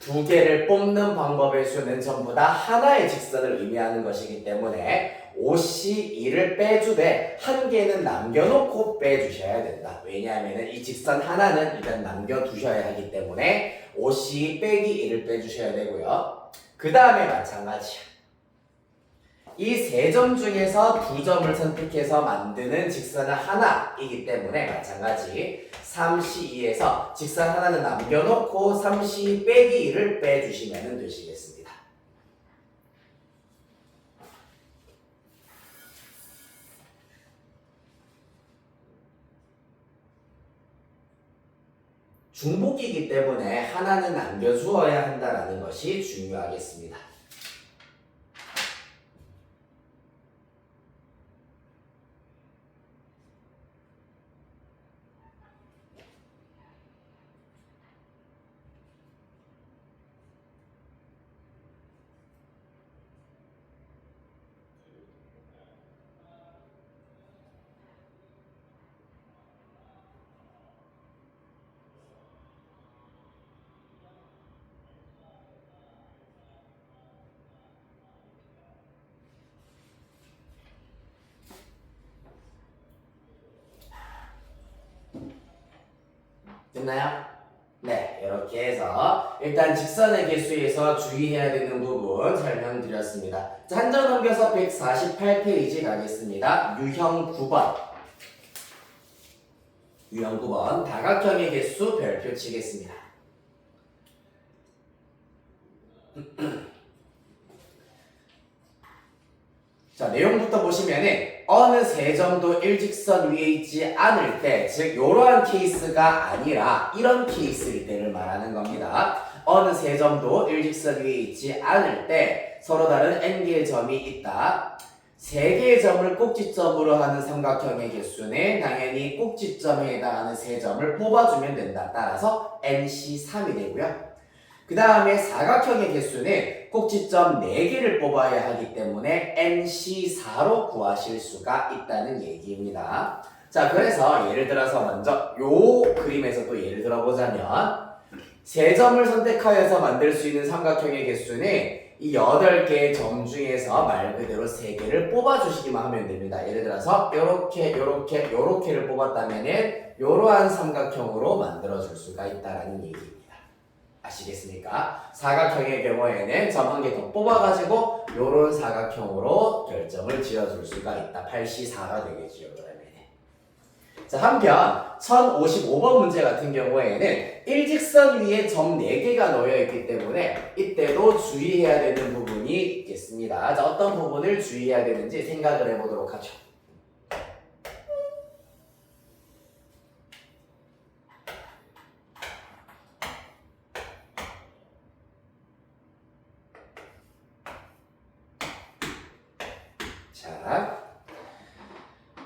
2개를 뽑는 방법의 수는 전부 다 하나의 직선을 의미하는 것이기 때문에 OC2를 빼주되 1개는 남겨놓고 빼주셔야 된다. 왜냐하면 이 직선 하나는 일단 남겨두셔야 하기 때문에 OC 빼기 1을 빼주셔야 되고요. 그 다음에 마찬가지야. 이 3점 중에서 2점을 선택해서 만드는 직선은 하나이기 때문에 마찬가지 3C2에서 직선 하나는 남겨놓고 3C 빼기 1을 빼주시면 되시겠습니다. 중복이기 때문에 하나는 남겨주어야 한다는 것이 중요하겠습니다. 있나요? 네, 이렇게 해서 일단 직선의 개수에서 주의해야 되는 부분 설명드렸습니다. 자, 한 장 넘겨서 148페이지 가겠습니다. 유형 9번. 유형 9번 다각형의 개수 별표 치겠습니다. 자, 내용부터 보시면은 어느 세점도 일직선 위에 있지 않을 때, 즉 이러한 케이스가 아니라 이런 케이스일 때를 말하는 겁니다. 어느 세점도 일직선 위에 있지 않을 때 서로 다른 n개의 점이 있다. 3개의 점을 꼭지점으로 하는 삼각형의 개수는 당연히 꼭지점에 해당하는 3점을 뽑아주면 된다. 따라서 nc3이 되고요. 그 다음에 사각형의 개수는 꼭지점 4개를 뽑아야 하기 때문에 nc4로 구하실 수가 있다는 얘기입니다. 자, 그래서 예를 들어서 먼저 요 그림에서 또 예를 들어보자면 3점을 선택하여서 만들 수 있는 삼각형의 개수는 이 8개의 점 중에서 말 그대로 3개를 뽑아주시기만 하면 됩니다. 예를 들어서 요렇게를 뽑았다면은 요러한 삼각형으로 만들어줄 수가 있다는 얘기입니다. 아시겠습니까? 사각형의 경우에는 점 한 개 더 뽑아가지고 요런 사각형으로 결정을 지어줄 수가 있다. 8C4가 되겠죠. 그러면. 자, 한편 1055번 문제 같은 경우에는 일직선 위에 점 4개가 놓여 있기 때문에 이때도 주의해야 되는 부분이 있겠습니다. 자, 어떤 부분을 주의해야 되는지 생각을 해보도록 하죠. 자,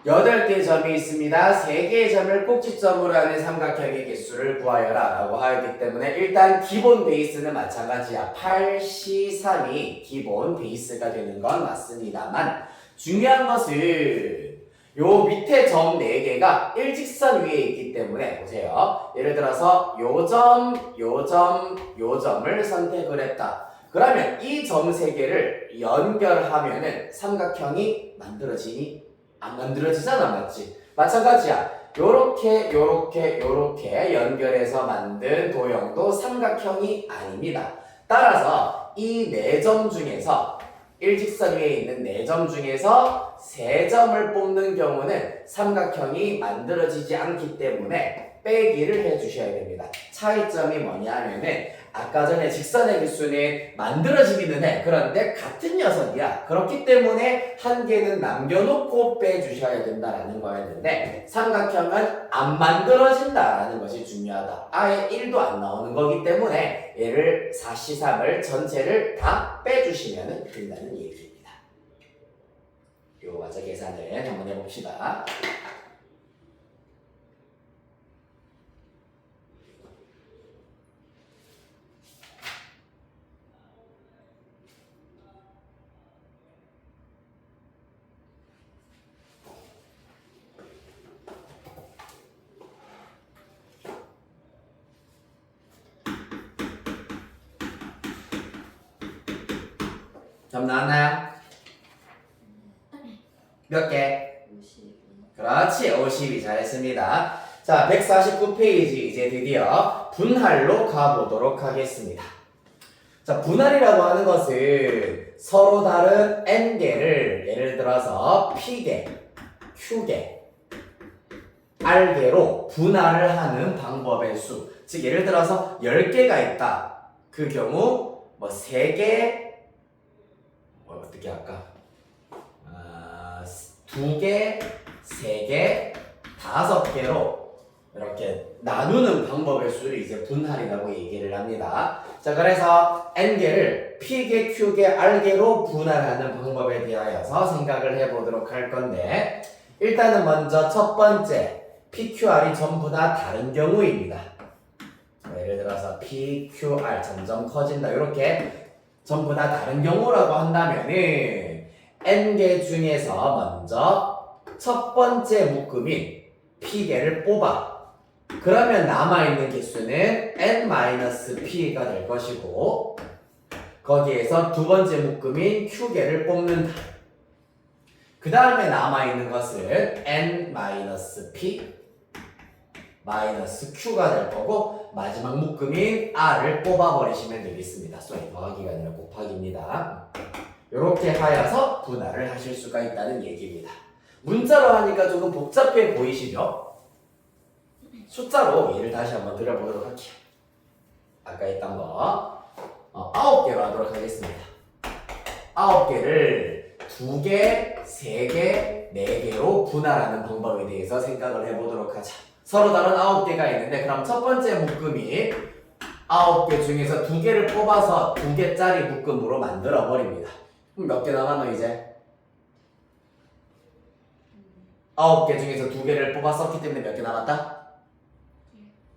8개의 점이 있습니다. 3개의 점을 꼭지점으로 하는 삼각형의 개수를 구하여라 라고 하였기 때문에 일단 기본 베이스는 마찬가지야. 8C3이 기본 베이스가 되는 건 맞습니다만 중요한 것은 요 밑에 점 4개가 일직선 위에 있기 때문에 보세요. 예를 들어서 요 점, 요 점, 요 점을 선택을 했다. 그러면 이 점 3개를 연결하면은 삼각형이 만들어지니? 안 만들어지잖아, 맞지? 마찬가지야. 요렇게 연결해서 만든 도형도 삼각형이 아닙니다. 따라서 이 4점 중에서 일직선 위에 있는 4점 중에서 3점을 뽑는 경우는 삼각형이 만들어지지 않기 때문에 빼기를 해주셔야 됩니다. 차이점이 뭐냐면은 아까 전에 직선의 개수는 만들어지기는 해. 그런데 같은 녀석이야. 그렇기 때문에 한 개는 남겨놓고 빼주셔야 된다라는 거였는데 삼각형은 안 만들어진다라는 것이 중요하다. 아예 1도 안 나오는 거기 때문에 얘를 4C3을 전체를 다 빼주시면 된다는 얘기입니다. 요 과제 계산을 한번 해봅시다. 점 나왔나요? 몇 개? 52. 그렇지, 52 잘했습니다. 자, 149페이지 이제 드디어 분할로 가보도록 하겠습니다. 자, 분할이라고 하는 것은 서로 다른 n개를 예를 들어서 p개, q개, r개로 분할을 하는 방법의 수. 즉 예를 들어서 10개가 있다. 그 경우 뭐 3개, 어떻게 할까? 2개, 3개, 5개로 이렇게 나누는 방법의 수를 이제 분할이라고 얘기를 합니다. 자, 그래서 n개를 p개, q개, r개로 분할하는 방법에 대하여서 생각을 해보도록 할 건데 일단은 먼저 첫 번째 p, q, r이 전부 다 다른 경우입니다. 예를 들어서 p, q, r 점점 커진다. 이렇게 전부 다 다른 경우라고 한다면은 n개 중에서 먼저 첫 번째 묶음인 p개를 뽑아. 그러면 남아있는 개수는 n-p가 될 것이고 거기에서 두 번째 묶음인 q개를 뽑는다. 그 다음에 남아있는 것은 n-p 마이너스 q가 될 거고 마지막 묶음인 r을 뽑아버리시면 되겠습니다. 쏘리 더하기가 아니라 곱하기입니다. 이렇게 하여서 분할을 하실 수가 있다는 얘기입니다. 문자로 하니까 조금 복잡해 보이시죠? 숫자로 예를 다시 한번 드려보도록 할게요. 아까 했던 거 9개로 하도록 하겠습니다. 9개를 2개, 3개, 4개로 분할하는 방법에 대해서 생각을 해보도록 하자. 서로 다른 9개가 있는데 그럼 첫 번째 묶음이 9개 중에서 2개를 뽑아서 2개짜리 묶음으로 만들어 버립니다. 그럼 몇 개 남았노 이제? 9개 중에서 2개를 뽑았었기 때문에 몇 개 남았다?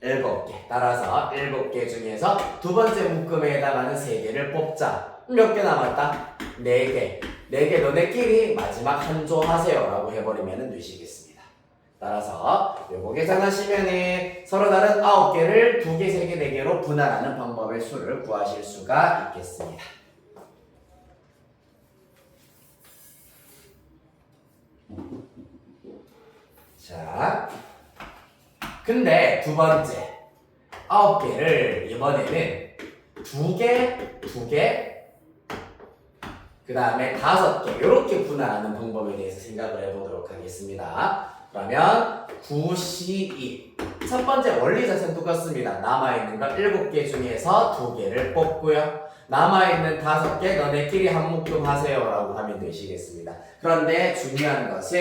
7개. 따라서 7개 중에서 두 번째 묶음에 해당하는 3개를 뽑자. 몇 개 남았다? 4개. 4개 너네끼리 마지막 한 조 하세요 라고 해버리면 되시겠습니다. 따라서 요거 계산하시면 서로 다른 9개를 2개, 3개, 4개로 분할하는 방법의 수를 구하실 수가 있겠습니다. 자, 근데 두 번째 9개를 이번에는 2개, 2개, 그 다음에 5개 이렇게 분할하는 방법에 대해서 생각을 해보도록 하겠습니다. 그러면 9, 12 첫 번째 원리 자체는 똑같습니다. 남아있는 거 7개 중에서 2개를 뽑고요. 남아있는 5개 너네끼리 한 묶음 하세요 라고 하면 되시겠습니다. 그런데 중요한 것은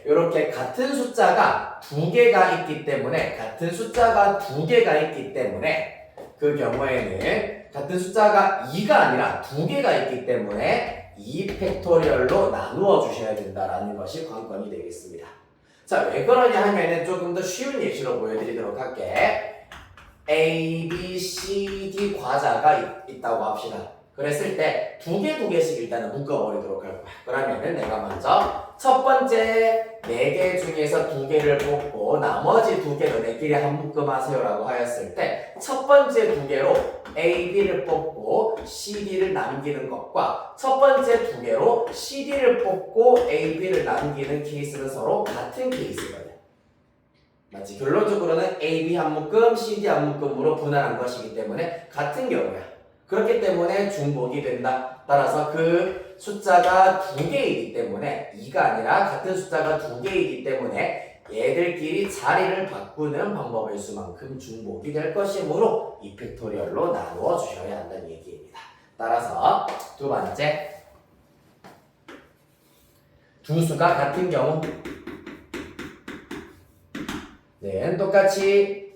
이렇게 같은 숫자가 2개가 있기 때문에 그 경우에는 같은 숫자가 2가 아니라 2개가 있기 때문에 2팩토리얼로 나누어 주셔야 된다는 것이 관건이 되겠습니다. 자, 왜 그러냐 하면은 조금 더 쉬운 예시로 보여드리도록 할게. A, B, C, D 과자가 있다고 합시다. 그랬을 때 2개씩 일단은 묶어버리도록 할 거야. 그러면은 내가 먼저 첫 번째 4개 중에서 2개를 뽑고 나머지 2개 너네끼리 한 묶음 하세요 라고 하였을 때 첫 번째 2개로 A, B를 뽑고 C, D를 남기는 것과 첫 번째 2개로 C, D를 뽑고 A, B를 남기는 케이스는 서로 같은 케이스거든. 맞지? 결론적으로는 A, B 한 묶음, C, D 한 묶음으로 분할한 것이기 때문에 같은 경우야. 그렇기 때문에 중복이 된다. 따라서 그 숫자가 2개이기 때문에 2가 아니라 같은 숫자가 2개이기 때문에 얘들끼리 자리를 바꾸는 방법일 수만큼 중복이 될 것이므로 2팩토리얼로 나누어 주셔야 한다는 얘기입니다. 따라서 두 번째 두 수가 같은 경우 네, 똑같이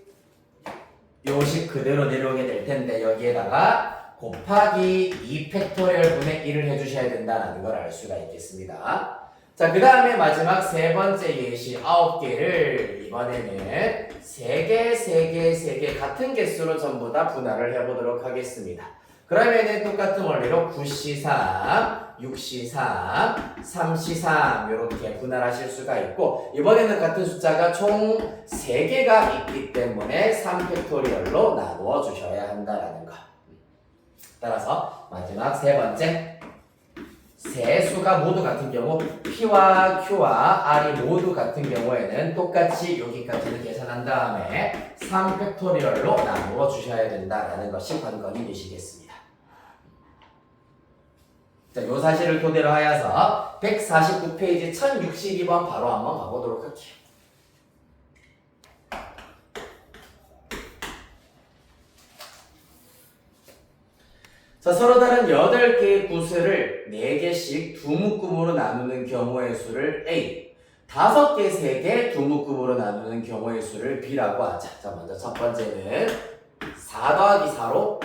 요식 그대로 내려오게 될 텐데 여기에다가 곱하기 2팩토리얼 분의 1을 해주셔야 된다는 걸 알 수가 있겠습니다. 자, 그 다음에 마지막 세 번째 예시 9개를 이번에는 3개 같은 개수로 전부 다 분할을 해보도록 하겠습니다. 그러면은 똑같은 원리로 9C3, 6C3, 3C3 이렇게 분할하실 수가 있고 이번에는 같은 숫자가 총 3개가 있기 때문에 3팩토리얼로 나누어 주셔야 한다는 거. 따라서 마지막 세 번째 세 수가 모두 같은 경우 P와 Q와 R이 모두 같은 경우에는 똑같이 여기까지는 계산한 다음에 3팩토리얼로 나누어 주셔야 된다는 것이 관건이 되시겠습니다. 자, 이 사실을 토대로 하여서 149페이지 1062번 바로 한번 가보도록 할게요. 자, 서로 다른 8개의 구슬을 4개씩 두 묶음으로 나누는 경우의 수를 A, 5개, 3개 두 묶음으로 나누는 경우의 수를 B라고 하자. 자, 먼저 첫 번째는 4 더하기 4로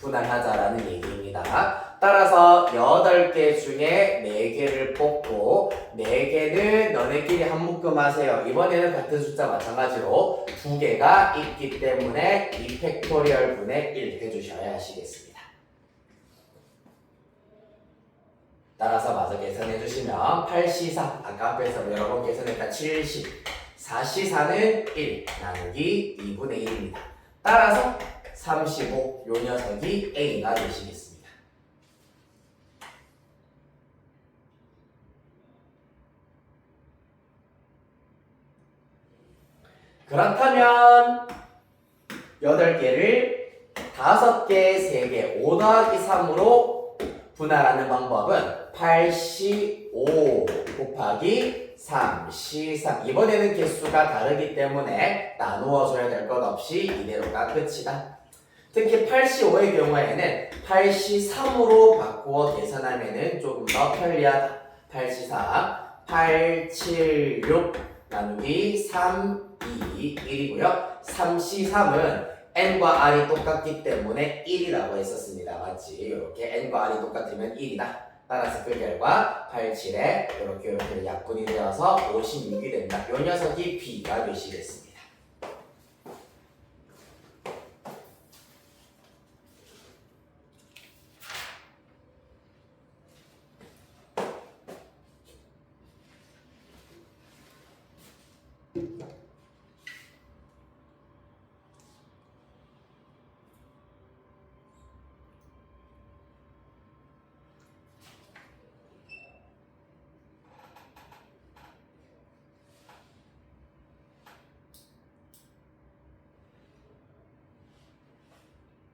분할하자라는 얘기입니다. 따라서 8개 중에 4개를 뽑고 4개는 너네끼리 한 묶음 하세요. 이번에는 같은 숫자 마찬가지로 2개가 있기 때문에 2팩토리얼 분의 1 해주셔야 하시겠습니다. 따라서 마저 계산해 주시면 8C4 아까 앞에서 여러 번 계산했다 70 4C4는 1 나누기 2분의 1입니다. 따라서 35 요 녀석이 A가 되시겠습니다. 그렇다면 8개를 5개, 3개, 5 더하기 3으로 분할하는 방법은 8C5 곱하기 3C3. 이번에는 개수가 다르기 때문에 나누어줘야 될 것 없이 이대로가 끝이다. 특히 8C5의 경우에는 8C3으로 바꾸어 계산하면 조금 더 편리하다. 8C4, 876 나누기 3, 2, 1이고요. 3C3은 n과 r이 똑같기 때문에 1이라고 했었습니다. 맞지? 이렇게 n과 r이 똑같으면 1이다. 따라서 그 결과 87에 이렇게 약분이 되어서 56이 된다. 이 녀석이 b가 되시겠습니다.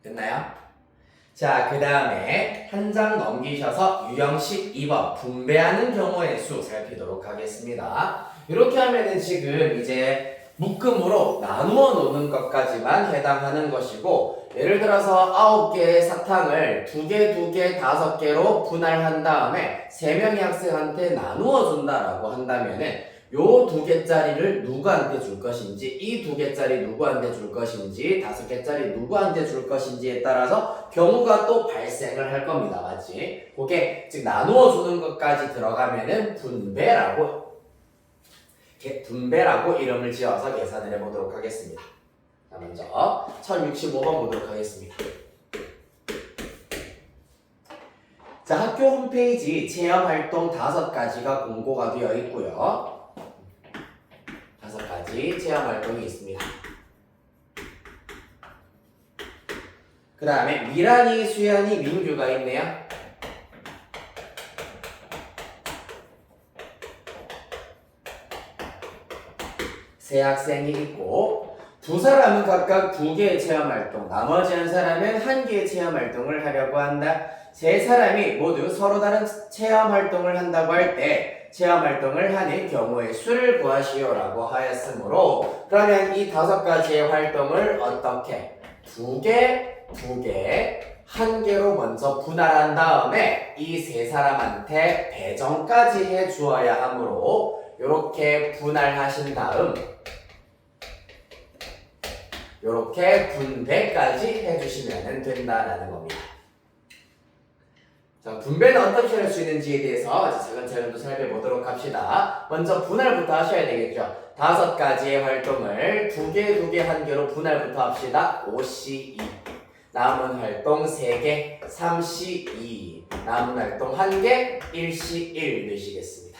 됐나요? 자, 그 다음에 한 장 넘기셔서 유형식 2번 분배하는 경우의 수 살피도록 하겠습니다. 이렇게 하면은 지금 이제 묶음으로 나누어 놓는 것까지만 해당하는 것이고, 예를 들어서 9개의 사탕을 2개, 2개, 5개로 분할한 다음에 3명의 학생한테 나누어 준다라고 한다면은 요 2개짜리를 누구한테 줄 것인지, 이 2개짜리 누구한테 줄 것인지, 5개짜리 누구한테 줄 것인지에 따라서 경우가 또 발생을 할 겁니다. 맞지? 그게 즉 나누어 주는 것까지 들어가면은 분배라고 이름을 지어서 계산을 해보도록 하겠습니다. 자, 먼저 1065번 보도록 하겠습니다. 자, 학교 홈페이지 체험활동 5가지가 공고가 되어 있고요. 5가지 체험활동이 있습니다. 그 다음에 미란이, 수연이, 민규가 있네요. 세 학생이 있고, 두 사람은 각각 2개의 체험활동, 나머지 한 사람은 1개의 체험활동을 하려고 한다. 세 사람이 모두 서로 다른 체험활동을 한다고 할 때 체험활동을 하는 경우의 수를 구하시오라고 하였으므로, 그러면 이 5가지의 활동을 어떻게 2개, 2개, 1개로 먼저 분할한 다음에 이 세 사람한테 배정까지 해 주어야 하므로 이렇게 분할하신 다음 이렇게 분배까지 해주시면 된다라는 겁니다. 자, 분배는 어떻게 할 수 있는지에 대해서 차근차근 또 살펴보도록 합시다. 먼저 분할부터 하셔야 되겠죠. 5가지의 활동을 2개, 2개, 1개로 분할부터 합시다. 5C2 남은 활동 3개, 3C2 남은 활동 1개, 1C1 되시겠습니다.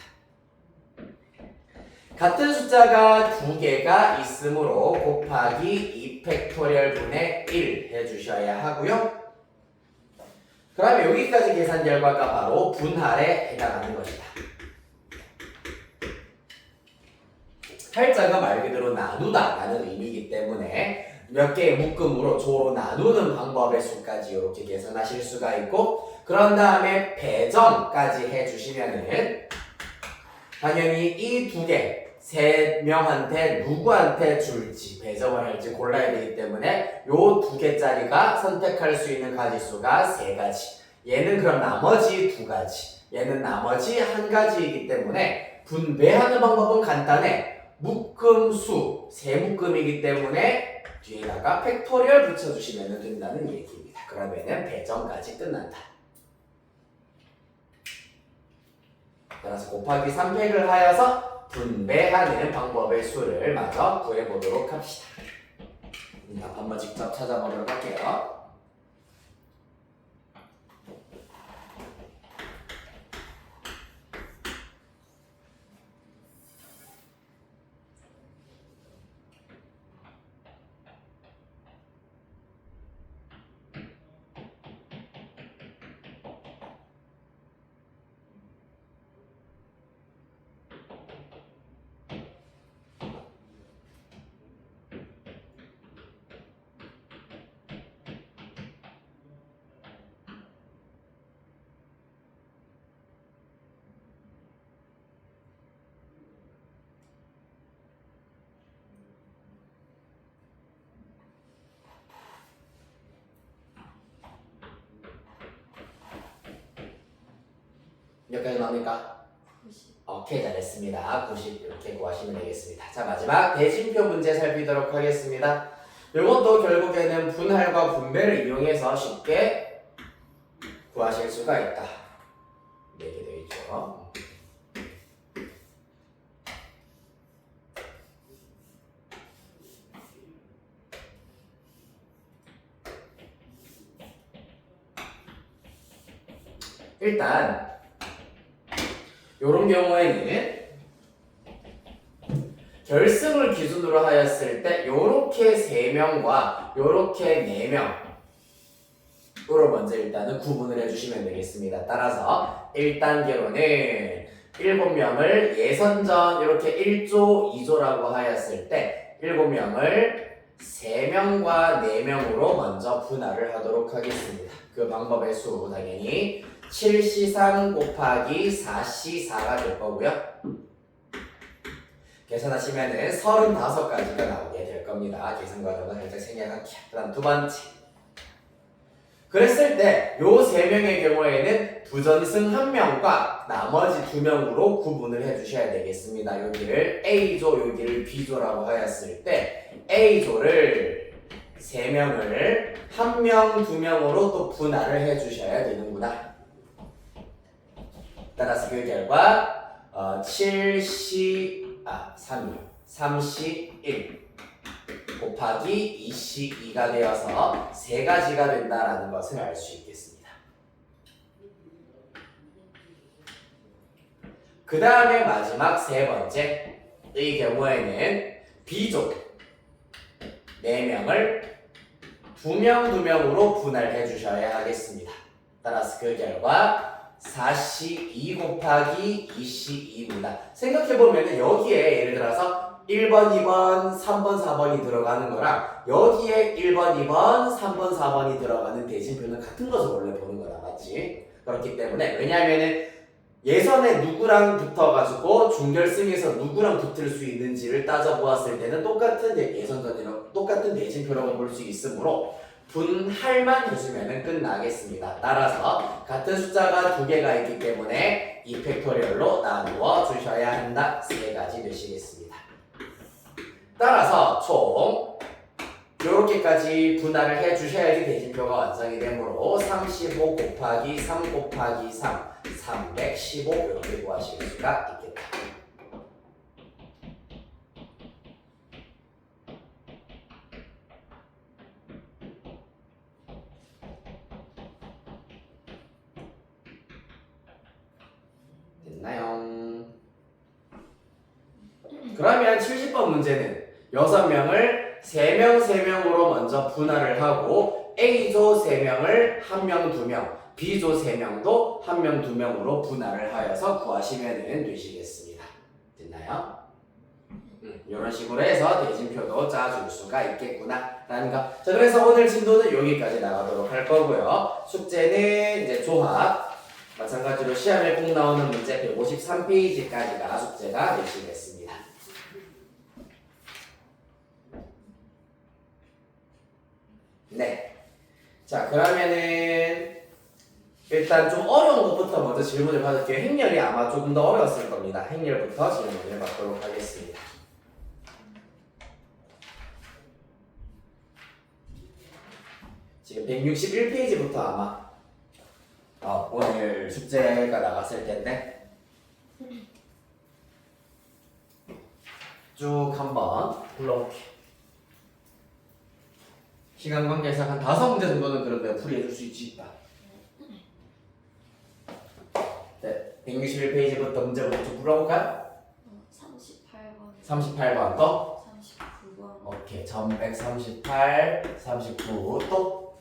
같은 숫자가 2개가 있으므로 곱하기 2팩토리얼 분의 1 해주셔야 하고요. 그러면 여기까지 계산 결과가 바로 분할에 해당하는 것이다. 팔자가 말 그대로 나누다라는 의미이기 때문에 몇 개의 묶음으로 조로 나누는 방법의 수까지 이렇게 계산하실 수가 있고, 그런 다음에 배정까지 해주시면은 당연히 이 2개 3명한테 누구한테 줄지 배정을 할지 골라야 되기 때문에 요 2개짜리가 선택할 수 있는 가지수가 3가지, 얘는 그럼 나머지 2가지, 얘는 나머지 1가지이기 때문에 분배하는 방법은 간단해. 묶음수, 세 묶음이기 때문에 뒤에다가 팩토리얼 붙여주시면 된다는 얘기입니다. 그러면은 배정까지 끝난다. 따라서 곱하기 3팩을 하여서 분배하는 방법의 수를 마저 구해보도록 합시다. 답 한번 직접 찾아보도록 할게요. 몇까지 나옵니까? 90. 오케이, 잘했습니다. 90 이렇게 구하시면 되겠습니다. 자, 마지막 대진표 문제 살피도록 하겠습니다. 이것도 결국에는 분할과 분배를 이용해서 쉽게 구하실 수가 있다. 이렇게 되어 있죠. 일단 이런 경우에는 결승을 기준으로 하였을 때 요렇게 3명과 요렇게 4명으로 먼저 일단은 구분을 해주시면 되겠습니다. 따라서 1단계로는 7명을 예선전 이렇게 1조, 2조라고 하였을 때 7명을 3명과 4명으로 먼저 분할을 하도록 하겠습니다. 그 방법의 수 당연히 7C3 곱하기 4C4가 될 거고요. 계산하시면은 35가지가 나오게 될 겁니다. 계산 과정은 살짝 생략할게요. 그 다음 두 번째. 그랬을 때 요 3명의 경우에는 부전승 1명과 나머지 2명으로 구분을 해주셔야 되겠습니다. 여기를 A조, 여기를 B조라고 하였을 때 A조를 3명을 1명, 2명으로 또 분할을 해주셔야 되는구나. 따라서 그 결과 3C1 곱하기 2C2가 되어서 3가지가 된다라는 것을 알 수 있겠습니다. 그 다음에 마지막 세 번째의 경우에는 B조 4명을 2명, 2명으로 분할해 주셔야 하겠습니다. 따라서 그 결과 4C2 곱하기 2C2입니다. 생각해보면 여기에 예를 들어서 1번, 2번, 3번, 4번이 들어가는 거랑 여기에 1번, 2번, 3번, 4번이 들어가는 대진표는 같은 것을 원래 보는 거다. 맞지? 그렇기 때문에 왜냐하면은 예선에 누구랑 붙어가지고 준결승에서 누구랑 붙을 수 있는지를 따져보았을 때는 똑같은 예선전이랑 똑같은 대진표라고 볼 수 있으므로 분할만 해주면 끝나겠습니다. 따라서 같은 숫자가 2개가 있기 때문에 2팩토리얼로 나누어 주셔야 한다. 3가지 되시겠습니다. 따라서 총 이렇게까지 분할을 해주셔야지 대진표가 완성이 되므로 35 곱하기 3 곱하기 3 315 이렇게 구하실 수가 있겠다. 됐나요? 그러면 70번 문제는 6명을 3명, 3명으로 먼저 분할을 하고 A조 3명을 1명, 2명, B조 3명도 1명, 2명으로 분할을 하여서 구하시면 되시겠습니다. 됐나요? 이런 식으로 해서 대진표도 짜줄 수가 있겠구나 라는 거. 자, 그래서 오늘 진도는 여기까지 나가도록 할 거고요. 숙제는 이제 조합 마찬가지로 시험에 꼭 나오는 문제 153페이지까지가 숙제가 되시겠습니다. 네. 자, 그러면은 일단 좀 어려운 것부터 먼저 질문을 받을게요. 행렬이 아마 조금 더 어려웠을 겁니다. 행렬부터 질문을 받도록 하겠습니다. 지금 161페이지부터 아마 오늘 숙제가 나갔을 텐데 쭉 한번 불러볼게요. 시간 관계상 한 5문제 정도는 그런데 풀이해줄 수 있지. 네, 161페이지부터 문제부터 좀 불러볼까요? 38번. 38번 또? 39번. 오케이, 1138, 39 또?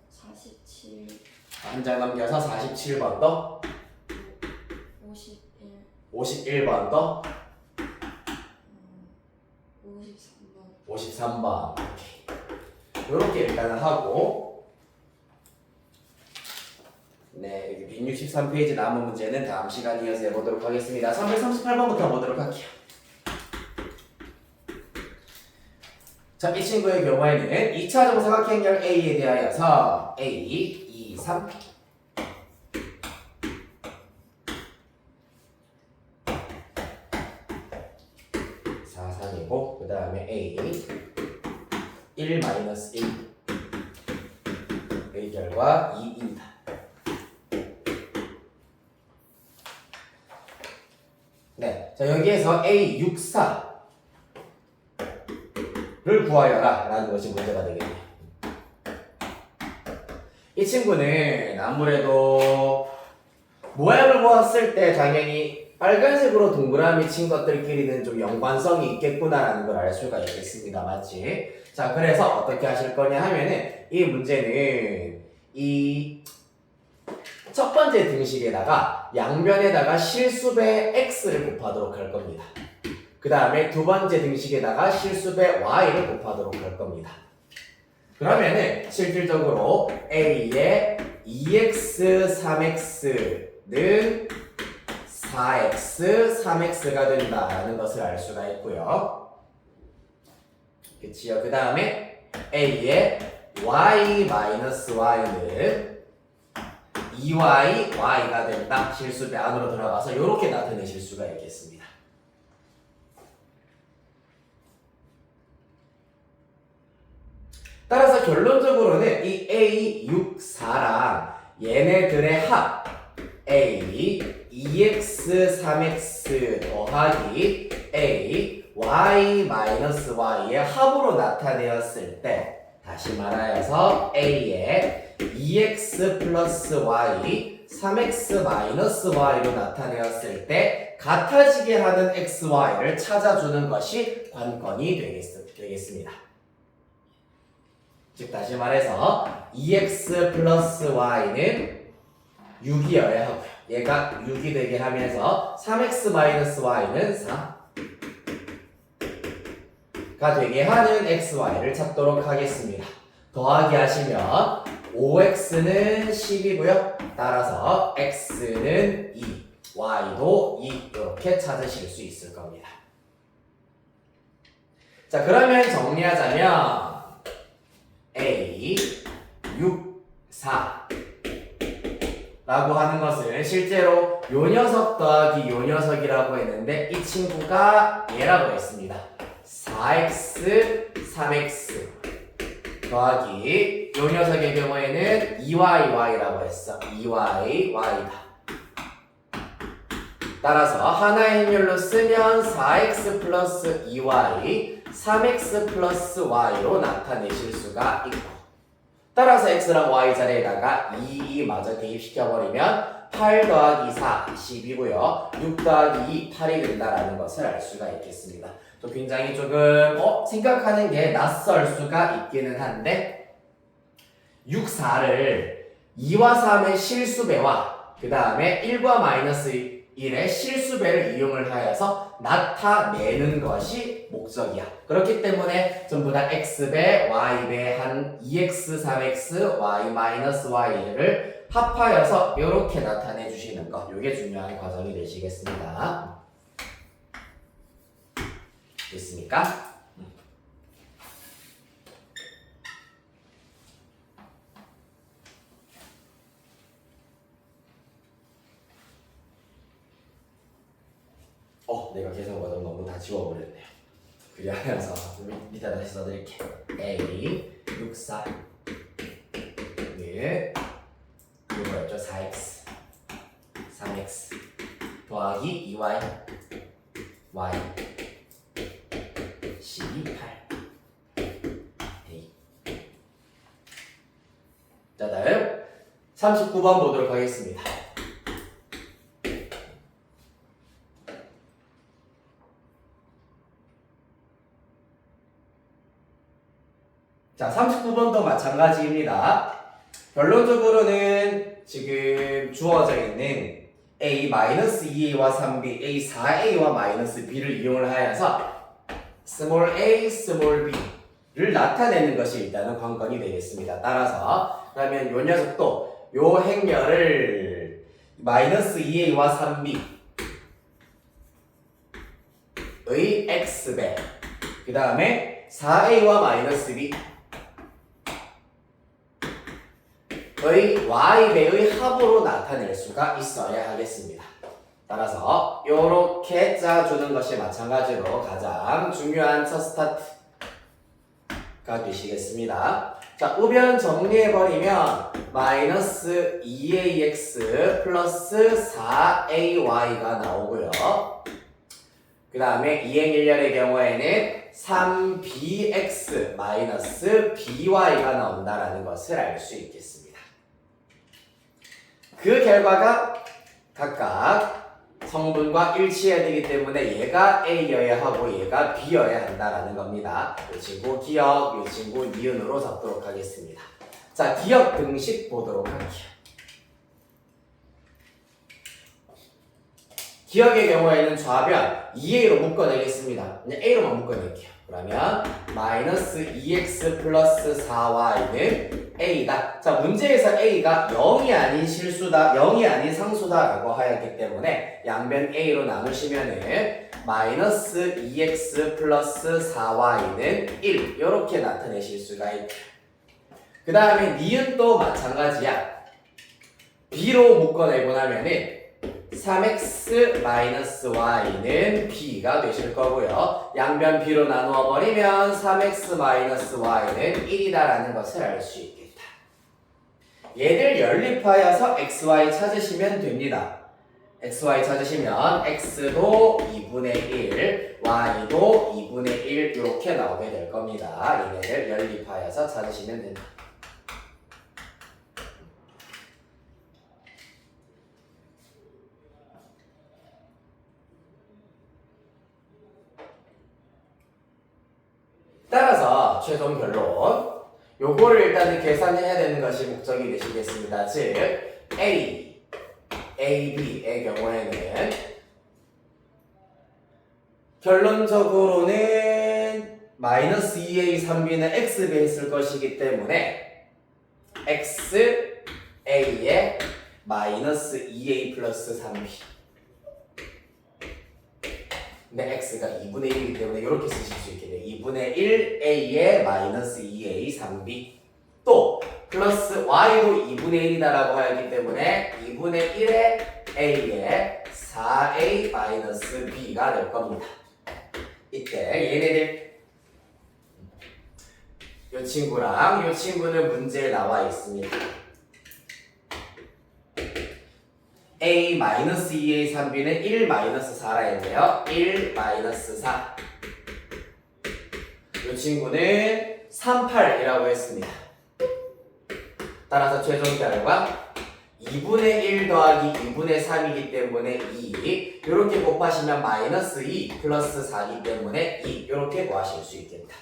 47. 한 장 넘겨서 47번 또? 51. 51번 또? 53번. 53번. 오케이. 요렇게 일단은 하고, 네, 여기 163페이지 남은 문제는 다음 시간에 이어서 해보도록 하겠습니다. 338번부터 보도록 할게요. 자, 이 친구의 경우에는 2차 정사각형열 A에 대하여서 A, 2, 3 되고 그 다음에 A 1 마이너스 1 의 결과 2입니다. 네, 자 여기에서 A 64를 구하여라 라는 것이 문제가 되겠네요. 이 친구는 아무래도 모양을 보았을 때 당연히 빨간색으로 동그라미 친 것들끼리는 좀 연관성이 있겠구나라는 걸 알 수가 있겠습니다. 맞지? 자, 그래서 어떻게 하실 거냐 하면은 이 문제는 이 첫 번째 등식에다가 양변에다가 실수배 x를 곱하도록 할 겁니다. 그 다음에 두 번째 등식에다가 실수배 y를 곱하도록 할 겁니다. 그러면은 실질적으로 a의 2x 3x는 4x 3x가 된다라는 것을 알 수가 있고요. 그치요? 그 다음에 a의 y 마이너스 y는 2y y가 된다. 실수배 안으로 들어가서 이렇게 나타내실 수가 있겠습니다. 따라서 결론적으로는 이 A 64랑 얘네들의 합 A 2x 3x 더하기 A y 마이너스 y의 합으로 나타내었을 때 다시 말하여서 A의 2x 플러스 y 3x 마이너스 y로 나타내었을 때 같아지게 하는 x, y를 찾아주는 것이 관건이 되겠습니다. 즉 다시 말해서 2x 플러스 y는 6이어야 하고요. 얘가 6이 되게 하면서 3x 마이너스 y는 4가 되게 하는 x, y를 찾도록 하겠습니다. 더하기 하시면 5x는 10이고요. 따라서 x는 2, y도 2 이렇게 찾으실 수 있을 겁니다. 자, 그러면 정리하자면 A 6, 4 라고 하는 것은 실제로 요 녀석 더하기 요 녀석이라고 했는데 이 친구가 얘라고 했습니다. 4x, 3x 더하기 요 녀석의 경우에는 2y, y라고 했어. 2y, y다. 따라서 하나의 행렬로 쓰면 4x 플러스 2y, 3x 플러스 y로 나타내실 수가 있고 따라서 x랑 y 자리에다가 2마저 대입시켜버리면 8 더하기 4, 10이고요. 6 더하기 2, 8이 된다라는 것을 알 수가 있겠습니다. 또 굉장히 조금 생각하는 게 낯설 수가 있기는 한데 6, 4를 2와 3의 실수배와 그 다음에 1과 마이너스 1의 실수배를 이용을 하여서 나타내는 것이 목적이야. 그렇기 때문에 전부 다 x배, y배 한 2x, 3x, y 마이너스 y를 합하여서 이렇게 나타내 주시는 것. 이게 중요한 과정이 되시겠습니다. 됐습니까? 내가 계산 과정 너무 다 지워버렸네요. 그래서 밑에 다시 써드릴게요. A 64 이거였죠. 4x 3x 더하기 2y y 12 8 A. 자, 다음 39번 보도록 하겠습니다. 자, 39번도 마찬가지입니다. 결론적으로는 지금 주어져 있는 A-2A와 3B, A4A와 마이너스 B를 이용을 하여서 small a, small b를 나타내는 것이 일단은 관건이 되겠습니다. 따라서 그러면 요 녀석도 요 행렬을 마이너스 2A와 3B의 X배 그 다음에 4A와 마이너스 B 의 y배의 합으로 나타낼 수가 있어야 하겠습니다. 따라서 요렇게 짜주는 것이 마찬가지로 가장 중요한 첫 스타트가 되시겠습니다. 자, 우변 정리해버리면 마이너스 2ax 플러스 4ay가 나오고요. 그 다음에 이행일렬의 경우에는 3bx 마이너스 by가 나온다라는 것을 알 수 있겠습니다. 그 결과가 각각 성분과 일치해야 되기 때문에 얘가 A여야 하고 얘가 B여야 한다라는 겁니다. 이 친구 기억, 이 친구 니은으로 잡도록 하겠습니다. 자, 기억 등식 보도록 할게요. 기억의 경우에는 좌변 2a로 묶어내겠습니다. 그냥 a로만 묶어낼게요. 그러면 마이너스 2x 플러스 4y는 a다. 자, 문제에서 a가 0이 아닌 실수다, 0이 아닌 상수다라고 하였기 때문에 양변 a로 나누시면은 마이너스 2x 플러스 4y는 1 이렇게 나타내실 수가 있고, 그 다음에 니은도 마찬가지야. b로 묶어내고 나면은 3x-y는 b가 되실 거고요. 양변 b로 나누어 버리면 3x-y는 1이다라는 것을 알 수 있겠다. 얘들 연립하여서 xy 찾으시면 됩니다. xy 찾으시면 x도 2분의 1, y도 2분의 1 이렇게 나오게 될 겁니다. 얘네를 연립하여서 찾으시면 됩니다. 따라서 최종 결론, 요거를 일단은 계산해야 되는 것이 목적이 되시겠습니다. 즉 A, B의 경우에는 결론적으로는 마이너스 2A, 3B는 X배에 있을 것이기 때문에 XA에 마이너스 2A 플러스 3B, 근데 x가 2분의 1이기 때문에 이렇게 쓰실 수 있게 돼요. 2분의 1a에 마이너스 2a 3b, 또 플러스 y도 2분의 1이다라고 하였기 때문에 2분의 1에 a에 4a 마이너스 b가 될 겁니다. 이때 얘네들, 이 친구랑 이 친구는 문제에 나와 있습니다. a-2a 3b는 1-4라 했네요. 1-4. 이 친구는 38이라고 했습니다. 따라서 최종 결과 2분의 1 더하기 2분의 3이기 때문에 2, 이렇게 곱하시면 마이너스 2 플러스 4이기 때문에 2 이렇게 구하실 수 있겠다.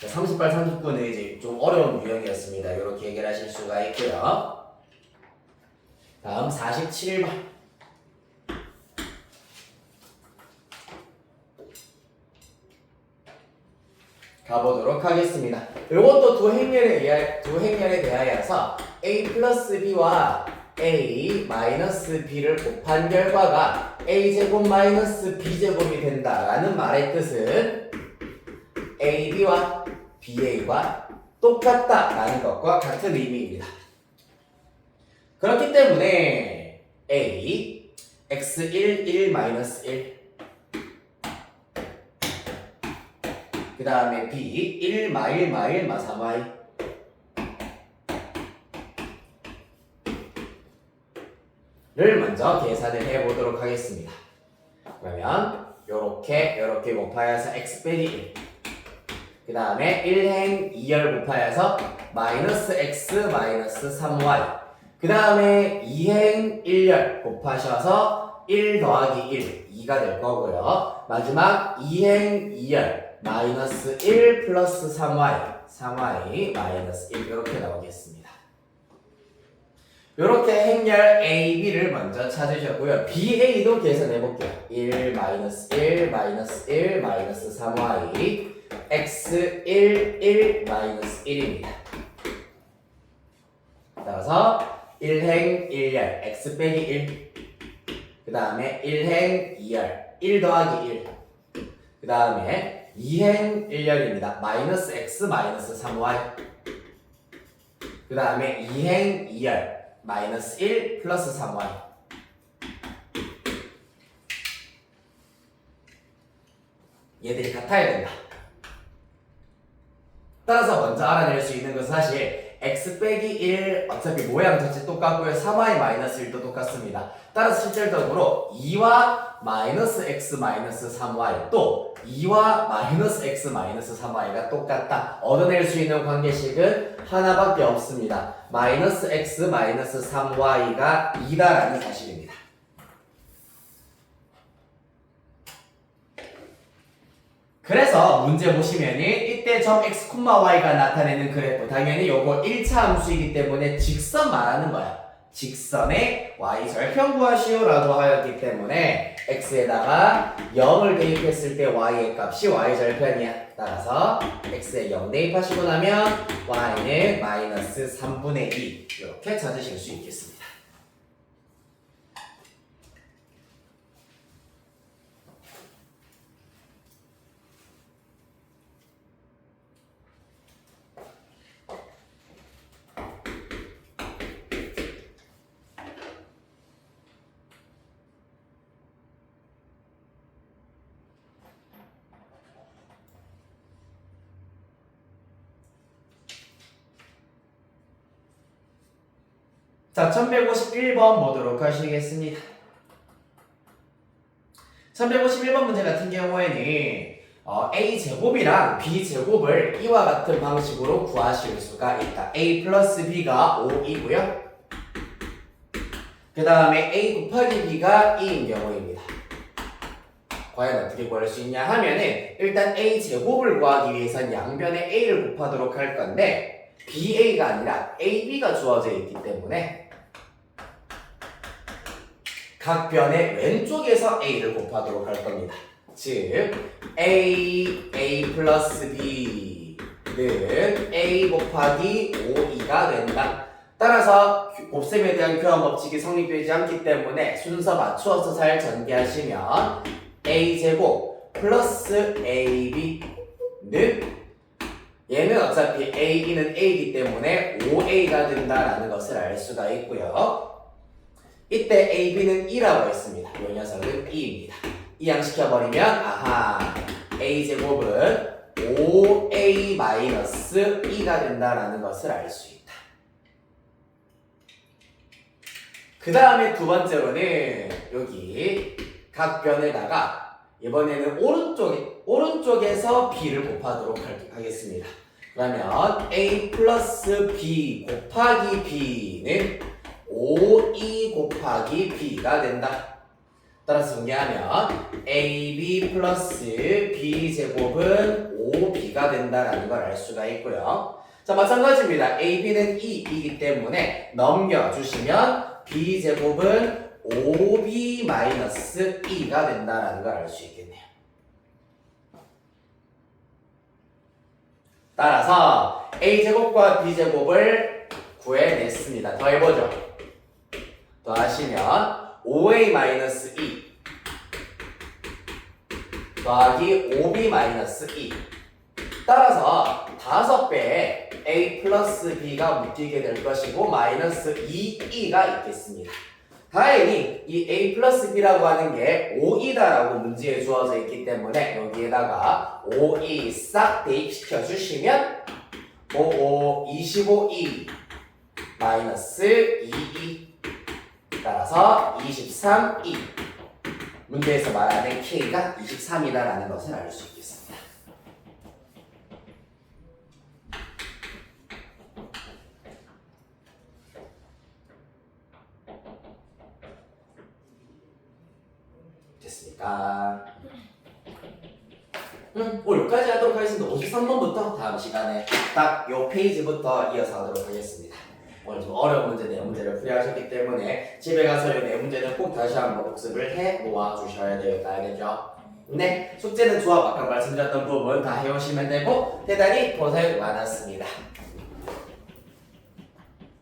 자, 38, 39는 이제 좀 어려운 유형이었습니다. 이렇게 해결하실 수가 있고요. 다음 47번. 가보도록 하겠습니다. 이것도 두 행렬에 대하여서 a 플러스 b와 a 마이너스 b를 곱한 결과가 a제곱 마이너스 b제곱이 된다라는 말의 뜻은 ab와 ba가 똑같다라는 것과 같은 의미입니다. 그렇기 때문에 a x1 1-1, 그 다음에 b 1-1-3y, 를 먼저 계산을 해보도록 하겠습니다. 그러면 요렇게 곱하여서 x 빼기 1, 그 다음에 1행 2열 곱하여서 마이너스 x 마이너스 3y, 그 다음에 2행 1열 곱하셔서 1 더하기 1, 2가 될 거고요. 마지막 2행 2열 마이너스 1 플러스 3y 마이너스 1 이렇게 나오겠습니다. 이렇게 행렬 A, B를 먼저 찾으셨고요. BA도 계산해 볼게요. 1 마이너스 1 마이너스 1 마이너스 3y x 1 마이너스 1입니다. 따라서 1행 1열 x 빼기 1, 그 다음에 1행 2열 1 더하기 1 그 다음에 2행 1열입니다. 마이너스 x 마이너스 3y 그 다음에 2행 2열 마이너스 1 플러스 3y 얘들이 같아야 된다. 따라서 먼저 알아낼 수 있는 것은 사실 x 빼기 1 어차피 모양 자체 똑같고요. 3y 마이너스 1도 똑같습니다. 따라서 실질적으로 2와 마이너스 x 마이너스 3y 또 2와 마이너스 x 마이너스 3y가 똑같다. 얻어낼 수 있는 관계식은 하나밖에 없습니다. 마이너스 x 마이너스 3y가 2다라는 사실입니다. 그래서 문제 보시면은 이때 점 x, y가 나타내는 그래프 당연히 요거 1차 함수이기 때문에 직선 말하는 거야. 직선의 y절편 구하시오라고 하였기 때문에 x에다가 0을 대입했을 때 y의 값이 y절편이야. 따라서 x에 0 대입하시고 나면 y는 마이너스 3분의 2 이렇게 찾으실 수 있겠습니다. 자, 1151번 보도록 하시겠습니다. 1151번 문제 같은 경우에는 a제곱이랑 b제곱을 이와 같은 방식으로 구하실 수가 있다. a 플러스 b가 5이고요. 그 다음에 a 곱하기 b가 2인 경우입니다. 과연 어떻게 구할 수 있냐 하면은 일단 a제곱을 구하기 위해선 양변에 a를 곱하도록 할 건데 ba가 아니라 ab가 주어져 있기 때문에 각 변의 왼쪽에서 a를 곱하도록 할 겁니다. 즉 a 플러스 b는 a 곱하기 5이가 된다. 따라서 곱셈에 대한 교환 법칙이 성립되지 않기 때문에 순서 맞추어서 잘 전개하시면 a제곱 플러스 ab는 얘는 어차피 a는 a이기 때문에 5a가 된다라는 것을 알 수가 있고요. 이때 AB는 2라고 했습니다. 이 녀석은 2입니다. 이항시켜버리면 아하 A제곱은 5A 마이너스 2가 된다라는 것을 알 수 있다. 그 다음에 두 번째로는 여기 각 변에다가 이번에는 오른쪽에서 B를 곱하도록 하겠습니다. 그러면 A 플러스 B 곱하기 B는 5E 곱하기 B가 된다. 따라서 정리하면 AB 플러스 B제곱은 5B가 된다라는 걸 알 수가 있고요. 자, 마찬가지입니다. AB는 2이기 때문에 넘겨주시면 B제곱은 5B 마이너스 2가 된다라는 걸 알 수 있겠네요. 따라서 A제곱과 B제곱을 구해냈습니다. 더해보죠. 더하시면 5a 마이너스 2 더하기 5b 마이너스 2 따라서 5배에 a 플러스 b가 묶이게 될 것이고 마이너스 2e가 있겠습니다. 다행히 이 a 플러스 b라고 하는 게 5이다라고 문제에 주어져 있기 때문에 여기에다가 5e 싹 대입시켜 주시면 25e 마이너스 2e 따라서 23e 문제에서 말하는 k가 23이다라는 것을 알 수 있겠습니다. 됐습니까? 여기까지 하도록 하겠습니다. 53번부터 다음 시간에 딱 요 페이지부터 이어서 하도록 하겠습니다. 오늘 좀 어려운 문제, 네 문제를 풀이하셨기 때문에 집에 가서 이 네 문제는 꼭 다시 한번 복습을 해 놓아 주셔야 되겠다. 알겠죠? 네, 숙제는 조합 아까 말씀드렸던 부분 다 해오시면 되고 대단히 고생 많았습니다.